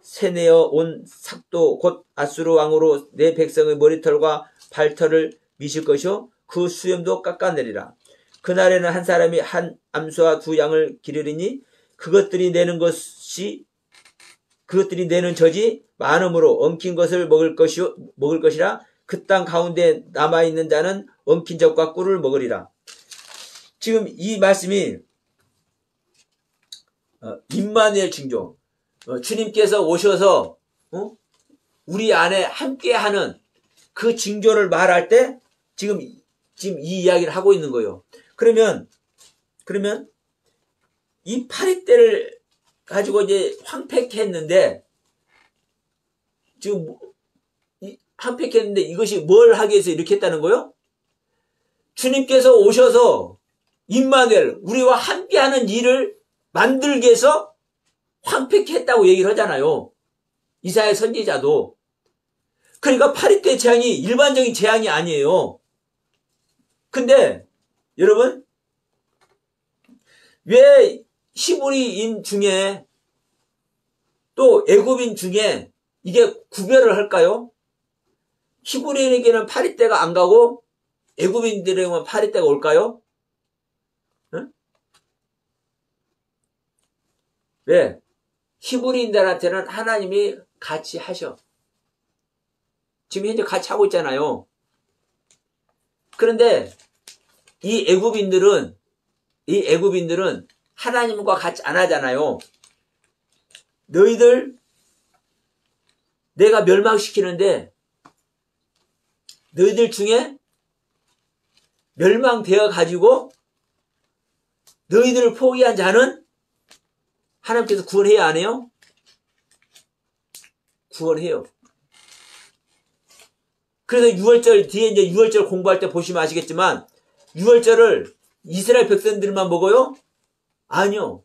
새내어 온 삭도 곧 아수르 왕으로 내 백성의 머리털과 발털을 미실 것이요 그 수염도 깎아내리라. 그날에는 한 사람이 한 암소와 두 양을 기르리니 그것들이 내는 젖이 많음으로 엉킨 것을 먹을 것이라. 그 땅 가운데 남아있는 자는 엉킨 젖과 꿀을 먹으리라. 지금 이 말씀이 임마누엘 징조, 주님께서 오셔서 우리 안에 함께하는 그 징조를 말할 때 지금 이 이야기를 하고 있는 거예요. 그러면 이 파리떼를 가지고 이제 황폐케 했는데 지금 황폐케 했는데 이것이 뭘 하기 위해서 이렇게 했다는 거예요? 주님께서 오셔서 임마누엘 우리와 함께하는 일을 만들기 위해서 황폐케 했다고 얘기를 하잖아요. 이사야 선지자도. 그러니까 파리떼 재앙이 일반적인 재앙이 아니에요. 근데 여러분 왜 히브리인 중에 또 애굽인 중에 이게 구별을 할까요? 히브리인에게는 파리떼가 안 가고 애굽인들에게만 파리떼가 올까요? 응? 왜? 히브리인들한테는 하나님이 같이 하셔. 지금 현재 같이 하고 있잖아요. 그런데 이 애굽인들은 이 애굽인들은 하나님과 같이 안 하잖아요. 너희들 내가 멸망시키는데 너희들 중에 멸망되어 가지고 너희들을 포기한 자는 하나님께서 구원해야 안 해요? 구원해요. 그래서 6월절 뒤에 이제 6월절 공부할 때 보시면 아시겠지만 6월절을 이스라엘 백성들만 먹어요? 아니요.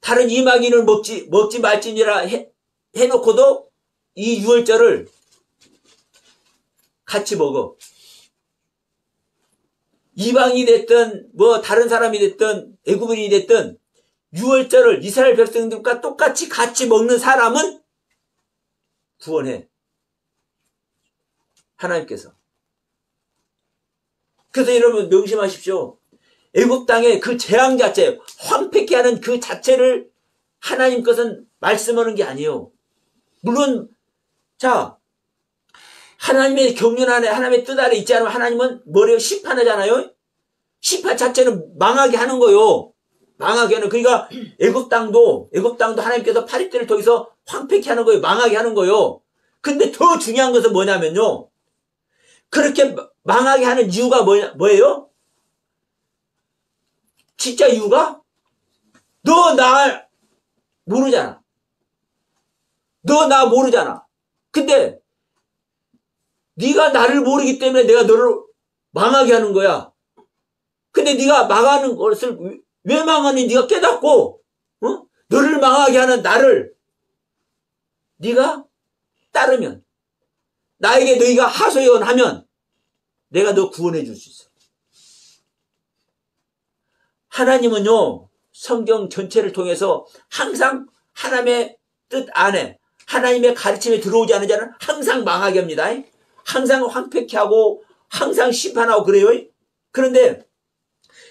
다른 이방인을 먹지 말지니라 해놓고도 이 6월절을 같이 먹어. 이방이 됐든 뭐 다른 사람이 됐든 애굽인이 됐든 6월절을 이스라엘 백성들과 똑같이 같이 먹는 사람은 구원해. 하나님께서. 그래서 여러분 명심하십시오. 애굽 땅의 그 재앙 자체, 황폐케 하는 그 자체를 하나님 것은 말씀하는 게 아니에요. 물론 자 하나님의 경륜 안에 하나님의 뜻 아래 있지 않으면 하나님은 뭐래요? 심판하잖아요. 심판 자체는 망하게 하는 거요. 망하게 하는. 그러니까 애굽 땅도 하나님께서 파리떼를 통해서 황폐케 하는 거예요. 망하게 하는 거요. 근데 더 중요한 것은 뭐냐면요. 그렇게 망하게 하는 이유가 뭐예요? 진짜 이유가 너 나 모르잖아. 너 나 모르잖아. 근데 네가 나를 모르기 때문에 내가 너를 망하게 하는 거야. 근데 네가 망하는 것을 왜 망하는지 네가 깨닫고 너를 망하게 하는 나를 네가 따르면 나에게 너희가 하소연하면 내가 너 구원해 줄 수 있어. 하나님은요 성경 전체를 통해서 항상 하나님의 뜻 안에 하나님의 가르침에 들어오지 않은 자는 항상 망하게 합니다. 항상 황폐케 하고 항상 심판하고 그래요. 그런데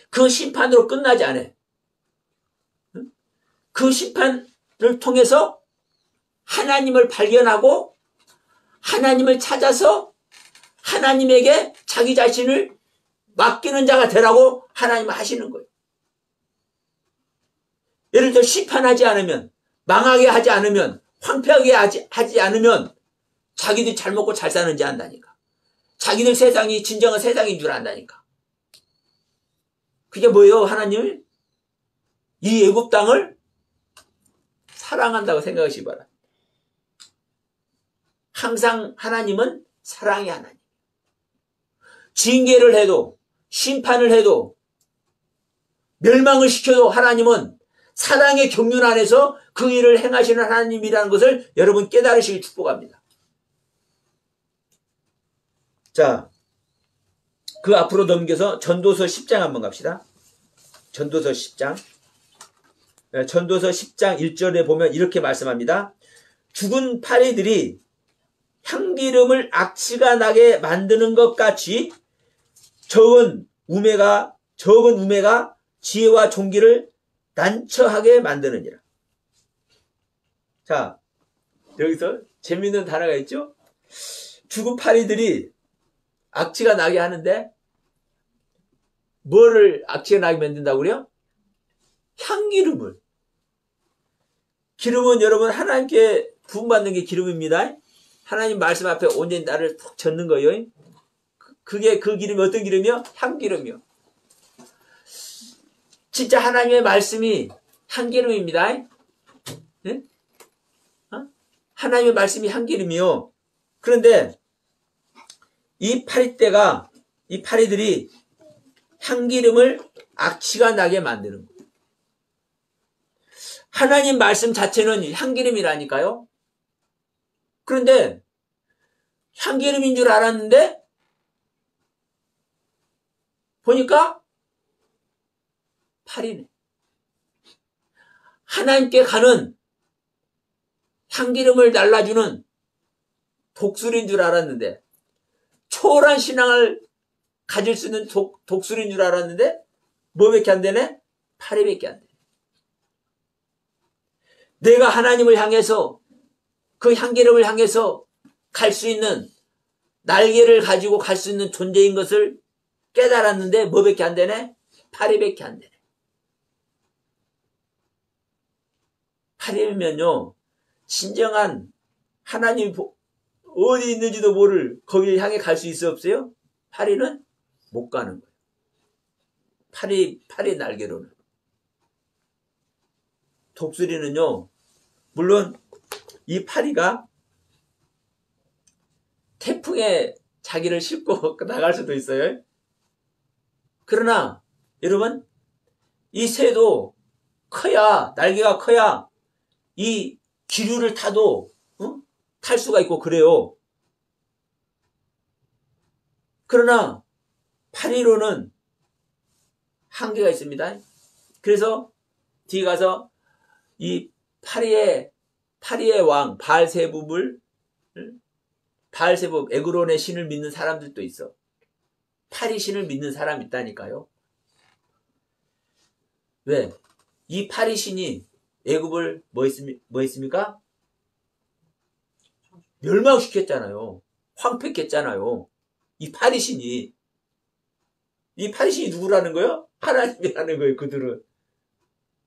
그 심판으로 끝나지 않아. 그 심판을 통해서 하나님을 발견하고 하나님을 찾아서 하나님에게 자기 자신을 맡기는 자가 되라고 하나님은 하시는 거예요. 예를 들어 심판하지 않으면, 망하게 하지 않으면, 황폐하게 하지 않으면 자기들 잘 먹고 잘 사는지 안다니까. 자기들 세상이 진정한 세상인 줄 안다니까. 그게 뭐예요? 하나님 이 애굽 땅을 사랑한다고 생각하시기 바랍니다. 항상 하나님은 사랑의 하나님. 징계를 해도 심판을 해도 멸망을 시켜도 하나님은 사랑의 경륜 안에서 그 일을 행하시는 하나님이라는 것을 여러분 깨달으시길 축복합니다. 자, 그 앞으로 넘겨서 전도서 10장 한번 갑시다. 전도서 10장. 전도서 10장 1절에 보면 이렇게 말씀합니다. 죽은 파리들이 향기름을 악취가 나게 만드는 것 같이 적은 우매가 지혜와 존귀를 난처하게 만드느니라. 자, 여기서 재밌는 단어가 있죠? 죽은 파리들이 악취가 나게 하는데 뭐를 악취가 나게 만든다고 그래요? 향기름을. 기름은 여러분 하나님께 부음받는 게 기름입니다. 하나님 말씀 앞에 온전히 나를 푹 젓는 거예요. 그게 그 기름이 어떤 기름이요? 향기름이요. 진짜 하나님의 말씀이 향기름입니다. 네? 하나님의 말씀이 향기름이요. 그런데 이 파리들이 향기름을 악취가 나게 만드는 거예요. 하나님 말씀 자체는 향기름이라니까요. 그런데 향기름인 줄 알았는데 보니까 파리네. 하나님께 가는 향기름을 날라주는 독수리인 줄 알았는데, 초월한 신앙을 가질 수 있는 독수리인 줄 알았는데 뭐밖에 안 되네? 파리밖에 안 되네. 내가 하나님을 향해서 그 향기름을 향해서 갈 수 있는 날개를 가지고 갈 수 있는 존재인 것을 깨달았는데 뭐밖에 안 되네? 파리밖에 안 되네. 파리면요, 진정한 하나님이 어디 있는지도 모를 거기를 향해 갈 수 있어 없어요? 파리는 못 가는 거예요. 파리 날개로는. 독수리는요, 물론 이 파리가 태풍에 자기를 싣고 나갈 수도 있어요. 그러나 여러분, 이 새도 커야, 날개가 커야 이 기류를 타도 탈 수가 있고 그래요. 그러나 파리로는 한계가 있습니다. 그래서 뒤에 가서 이 파리의 왕 바알세붑을, 바알세붑 에그론의 신을 믿는 사람들도 있어. 파리 신을 믿는 사람이 있다니까요. 왜? 이 파리 신이 애굽을 뭐 했습니까? 멸망시켰잖아요. 황폐했잖아요. 이 파리 신이 누구라는 거예요? 하나님이라는 거예요, 그들은.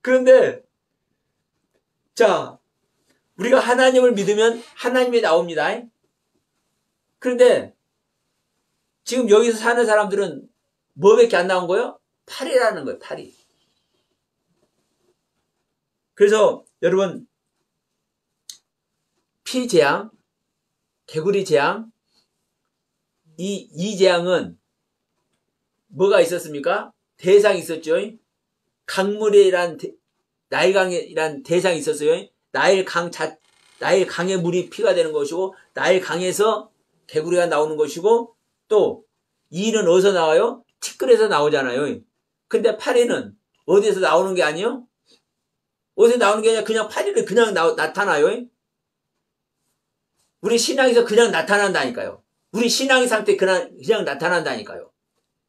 그런데 자, 우리가 하나님을 믿으면 하나님이 나옵니다. 그런데 지금 여기서 사는 사람들은 뭐밖에 안 나온 거예요? 파리라는 거예요, 파리. 그래서 여러분, 피재앙, 개구리 재앙, 이 재앙은 뭐가 있었습니까? 대상이 있었죠. 강물이란 나일강이란 대상이 있었어요. 나일강의 물이 피가 되는 것이고, 나일강에서 개구리가 나오는 것이고, 또 이는 어디서 나와요? 티끌에서 나오잖아요. 근데 파리는 어디에서 나오는 게 아니에요? 어디서 나오는 게 아니라 그냥 파리를 그냥 나타나요. 우리 신앙에서 그냥 나타난다니까요. 우리 신앙의 상태 그냥 나타난다니까요.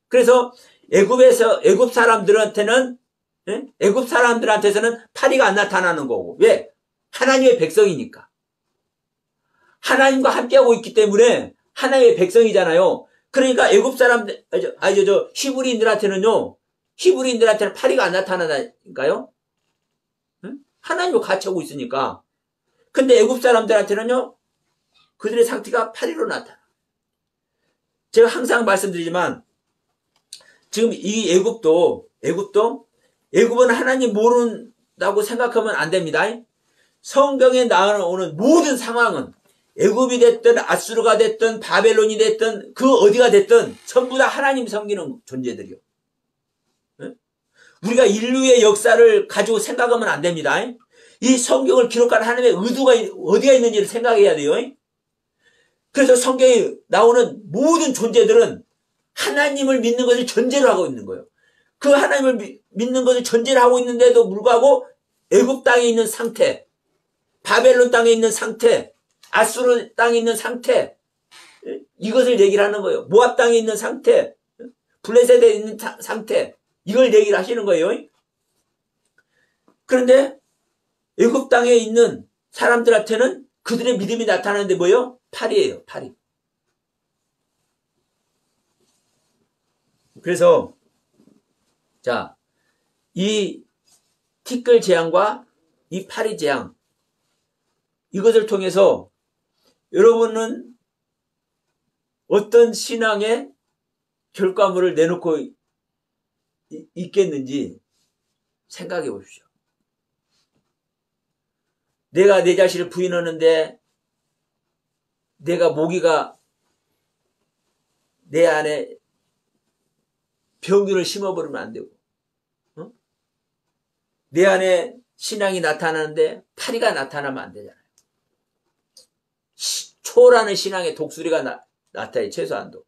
그래서 애굽 사람들한테서는 파리가 안 나타나는 거고. 왜? 하나님의 백성이니까. 하나님과 함께하고 있기 때문에 하나님의 백성이잖아요. 그러니까 애굽 사람들, 히브리인들한테는 파리가 안 나타나니까요. 하나님과 같이 하고 있으니까. 근데 애굽 사람들한테는요, 그들의 상태가 파리로 나타나. 제가 항상 말씀드리지만, 지금 이 애굽은 하나님 모른다고 생각하면 안 됩니다. 성경에 나오는 모든 상황은 애굽이 됐든 아수르가 됐든 바벨론이 됐든 그 어디가 됐든 전부 다 하나님 섬기는 존재들이요. 우리가 인류의 역사를 가지고 생각하면 안 됩니다. 이 성경을 기록한 하나님의 의도가 어디가 있는지를 생각해야 돼요. 그래서 성경에 나오는 모든 존재들은 하나님을 믿는 것을 전제로 하고 있는 거예요. 그 하나님을 믿는 것을 전제로 하고 있는데도 불구하고 애굽 땅에 있는 상태, 바벨론 땅에 있는 상태, 아수르 땅에 있는 상태, 이것을 얘기를 하는 거예요. 모압 땅에 있는 상태, 블레셋에 있는 상태, 이걸 얘기를 하시는 거예요. 그런데 애굽 땅에 있는 사람들한테는 그들의 믿음이 나타나는데 뭐예요? 파리예요, 파리. 그래서 자, 이 티끌 재앙과 이 파리 재앙, 이것을 통해서 여러분은 어떤 신앙의 결과물을 내놓고 있겠는지 생각해 보십시오. 내가 내 자신을 부인하는데 내가 모기가 내 안에 병균을 심어버리면 안 되고, 내 안에 신앙이 나타나는데 파리가 나타나면 안 되잖아요. 초라는 신앙의 독수리가 나타나요, 최소한도.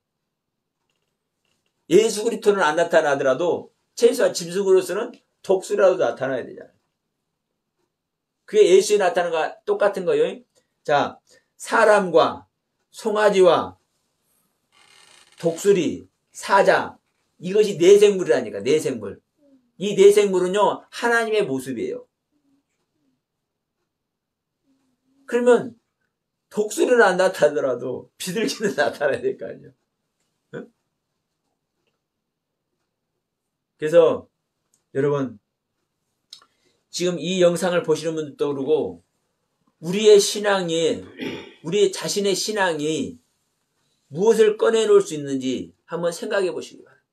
예수 그리스도는 안 나타나더라도 최소한 짐승으로서는 독수리라도 나타나야 되잖아요. 그게 예수에 나타나는 거와 똑같은 거예요. 자, 사람과 송아지와 독수리, 사자, 이것이 내생물이라니까, 내생물. 이 내생물은요, 하나님의 모습이에요. 그러면 독수리는 안 나타나더라도 비둘기는 나타나야 될 거 아니에요. 응? 그래서 여러분 지금 이 영상을 보시는 분들도 그러고 우리의 신앙이 우리 자신의 신앙이 무엇을 꺼내놓을 수 있는지 한번 생각해 보시기 바랍니다.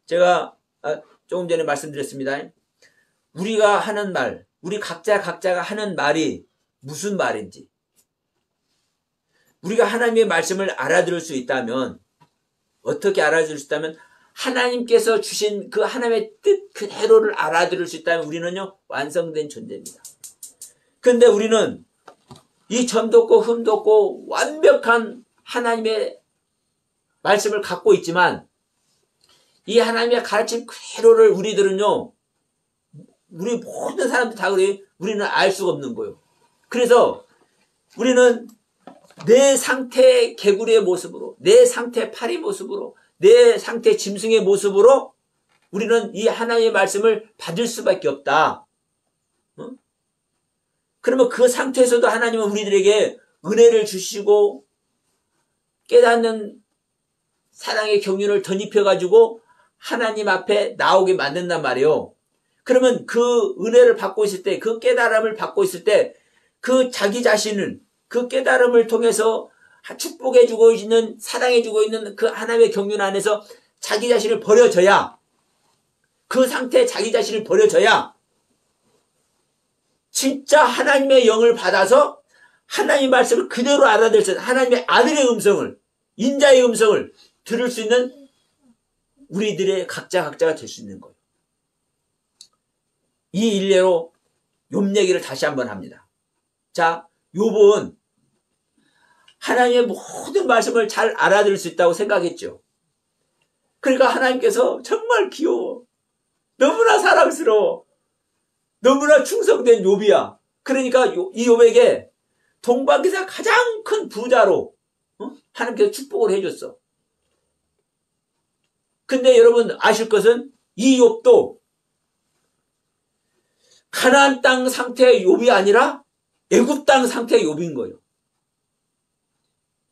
제가 조금 전에 말씀드렸습니다. 우리가 하는 말, 우리 각자가 하는 말이 무슨 말인지 우리가 하나님의 말씀을 알아들을 수 있다면 어떻게 알아들을 수 있다면 하나님께서 주신 그 하나님의 뜻 그대로를 알아들을 수 있다면 우리는요 완성된 존재입니다. 그런데 우리는 이 점도 없고 흠도 없고 완벽한 하나님의 말씀을 갖고 있지만 이 하나님의 가르침 그대로를 우리들은요 우리 모든 사람들 다 그래요. 우리는 알 수가 없는 거예요. 그래서 우리는 내 상태 개구리의 모습으로 내 상태 파리 모습으로 내 상태 짐승의 모습으로 우리는 이 하나님의 말씀을 받을 수밖에 없다. 그러면 그 상태에서도 하나님은 우리들에게 은혜를 주시고 깨닫는 사랑의 경륜을 덧입혀가지고 하나님 앞에 나오게 만든단 말이에요. 그러면 그 은혜를 받고 있을 때, 그 깨달음을 받고 있을 때, 그 자기 자신을, 그 깨달음을 통해서 축복해주고 있는, 사랑해주고 있는 그 하나님의 경륜 안에서 자기 자신을 버려져야, 그 상태에 자기 자신을 버려져야, 진짜 하나님의 영을 받아서 하나님의 말씀을 그대로 알아들 수 있는 하나님의 아들의 음성을, 인자의 음성을 들을 수 있는 우리들의 각자가 될 수 있는 거예요. 이 일례로 욥 얘기를 다시 한번 합니다. 자, 욥은 하나님의 모든 말씀을 잘 알아들을 수 있다고 생각했죠. 그러니까 하나님께서 정말 귀여워. 너무나 사랑스러워. 너무나 충성된 욥이야. 그러니까 이 욥에게 동방에서 가장 큰 부자로 하나님께서 축복을 해줬어. 근데 여러분 아실 것은 이 욥도 가나안 땅 상태의 욥이 아니라 애굽 땅 상태의 욥인 거예요.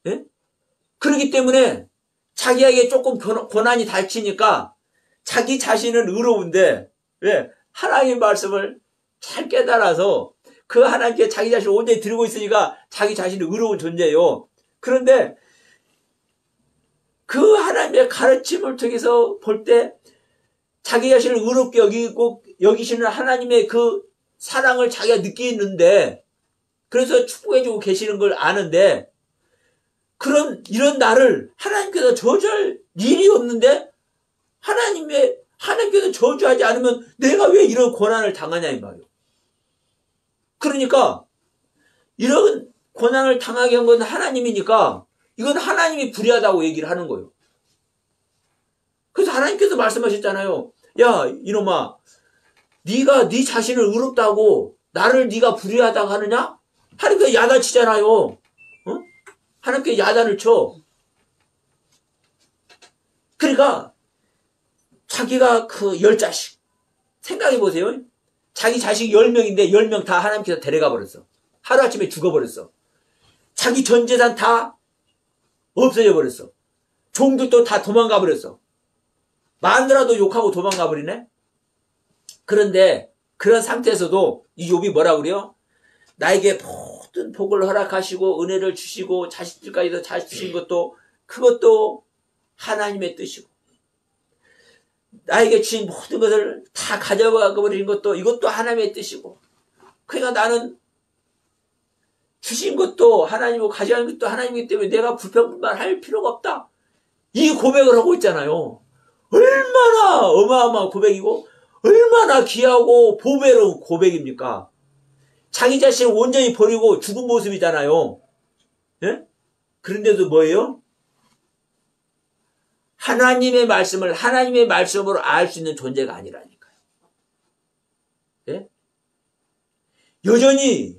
예? 그렇기 때문에 자기에게 조금 고난이 닥치니까 자기 자신은 의로운데 왜? 하나님의 말씀을 잘 깨달아서 그 하나님께 자기 자신을 온전히 들고 있으니까 자기 자신이 의로운 존재예요. 그런데 그 하나님의 가르침을 통해서 볼 때 자기 자신을 의롭게 여기시는 하나님의 그 사랑을 자기가 느끼는데 그래서 축복해주고 계시는 걸 아는데 이런 나를 하나님께서 저주할 일이 없는데 하나님께서 저주하지 않으면 내가 왜 이런 고난을 당하냐 이 말이에요. 그러니까 이런 고난을 당하게 한 건 하나님이니까 이건 하나님이 불의하다고 얘기를 하는 거예요. 그래서 하나님께서 말씀하셨잖아요. 야 이놈아 네가 네 자신을 의롭다고 나를 네가 불의하다고 하느냐? 하나님께서 야단치잖아요. 하나님께서 야단을 쳐. 그러니까 자기가 그 10자식 생각해 보세요. 자기 자식 10명인데 10명 다 하나님께서 데려가 버렸어. 하루아침에 죽어버렸어. 자기 전 재산 다 없어져 버렸어. 종들도 다 도망가 버렸어. 마누라도 욕하고 도망가 버리네. 그런데 그런 상태에서도 이 욥이 뭐라고 그래요? 나에게 모든 복을 허락하시고 은혜를 주시고 자식들까지도 잘 주신 것도 그것도 하나님의 뜻이고 나에게 주신 모든 것을 다 가져가 버리는 것도 이것도 하나님의 뜻이고 그러니까 나는 주신 것도 하나님이고 가져가는 것도 하나님이기 때문에 내가 불평불만할 필요가 없다. 이 고백을 하고 있잖아요. 얼마나 어마어마한 고백이고 얼마나 귀하고 보배로운 고백입니까? 자기 자신을 온전히 버리고 죽은 모습이잖아요. 예? 그런데도 뭐예요? 하나님의 말씀을 하나님의 말씀으로 알 수 있는 존재가 아니라니까요. 예? 여전히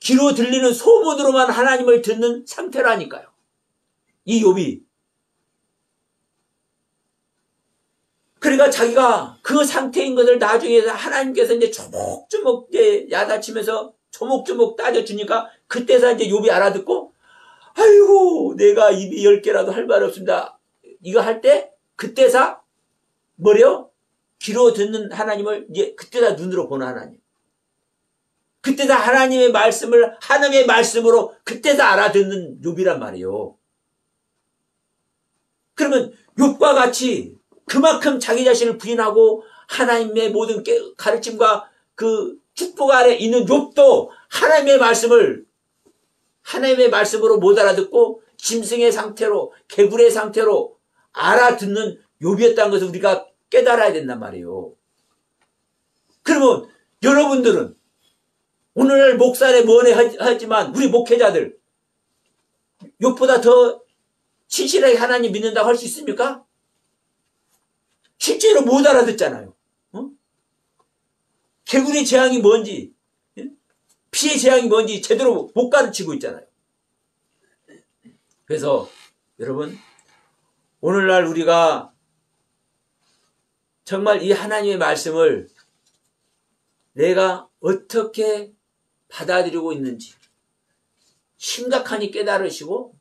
귀로 들리는 소문으로만 하나님을 듣는 상태라니까요. 이 욥이. 그러니까 자기가 그 상태인 것을 나중에 하나님께서 이제 조목조목 이제 야단치면서 조목조목 따져주니까 그때서 이제 욥이 알아듣고 아이고 내가 입이 10개라도 할 말 없습니다. 이거 할 때 그때서 뭐래요? 귀로 듣는 하나님을 이제 그때다 눈으로 보는 하나님. 그때다 하나님의 말씀을 하나님의 말씀으로 그때다 알아듣는 욥이란 말이에요. 그러면 욥과 같이 그만큼 자기 자신을 부인하고 하나님의 모든 가르침과 그 축복 아래 있는 욥도 하나님의 말씀으로 못 알아듣고 짐승의 상태로, 개구리의 상태로 알아듣는 욥이었다는 것을 우리가 깨달아야 된단 말이에요. 그러면 여러분들은 오늘날 목사를 뭐네 하지만 우리 목회자들 욥보다 더 신실하게 하나님 믿는다고 할 수 있습니까? 실제로 못 알아듣잖아요. 개구리 재앙이 뭔지, 피의 재앙이 뭔지 제대로 못 가르치고 있잖아요. 그래서 여러분, 오늘날 우리가 정말 이 하나님의 말씀을 내가 어떻게 받아들이고 있는지 심각하니 깨달으시고,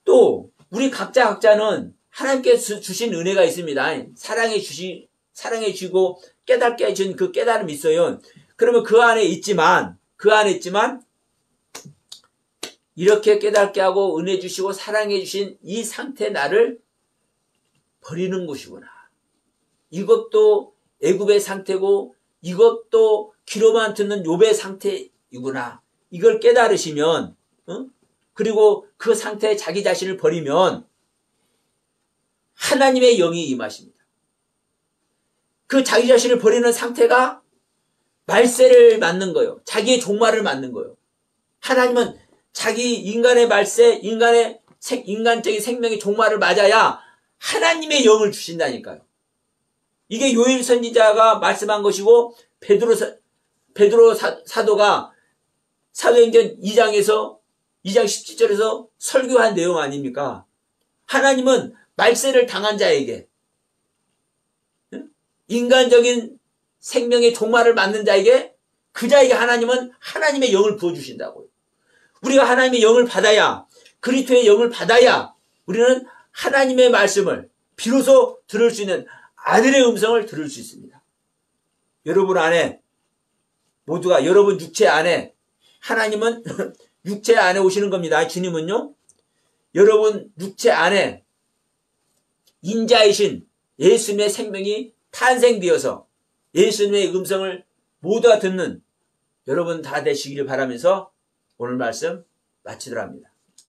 또 우리 각자는 하나님께서 주신 은혜가 있습니다. 사랑해 주시고 깨닫게 해준 그 깨달음이 있어요. 그러면 그 안에 있지만 이렇게 깨닫게 하고 은혜 주시고 사랑해 주신 이 상태 나를 버리는 것이구나. 이것도 애굽의 상태고 이것도 귀로만 듣는 욥의 상태이구나. 이걸 깨달으시면, 그리고 그 상태에 자기 자신을 버리면 하나님의 영이 임하십니다. 그 자기 자신을 버리는 상태가 말세를 맞는 거예요. 자기의 종말을 맞는 거예요. 하나님은 자기 인간의 말세, 인간적인 생명의 종말을 맞아야 하나님의 영을 주신다니까요. 이게 요엘 선지자가 말씀한 것이고 베드로 사도가 사도행전 2장 17절에서 설교한 내용 아닙니까? 하나님은 말세를 당한 자에게, 인간적인 생명의 종말을 맞는 자에게, 그 자에게 하나님은 하나님의 영을 부어주신다고요. 우리가 하나님의 영을 받아야, 그리스도의 영을 받아야 우리는 하나님의 말씀을 비로소 들을 수 있는 아들의 음성을 들을 수 있습니다. 여러분 안에 모두가, 여러분 육체 안에, 하나님은 육체 안에 오시는 겁니다. 주님은요, 여러분 육체 안에 인자이신 예수님의 생명이 탄생되어서 예수님의 음성을 모두가 듣는 여러분 다 되시기를 바라면서 오늘 말씀 마치도록 합니다.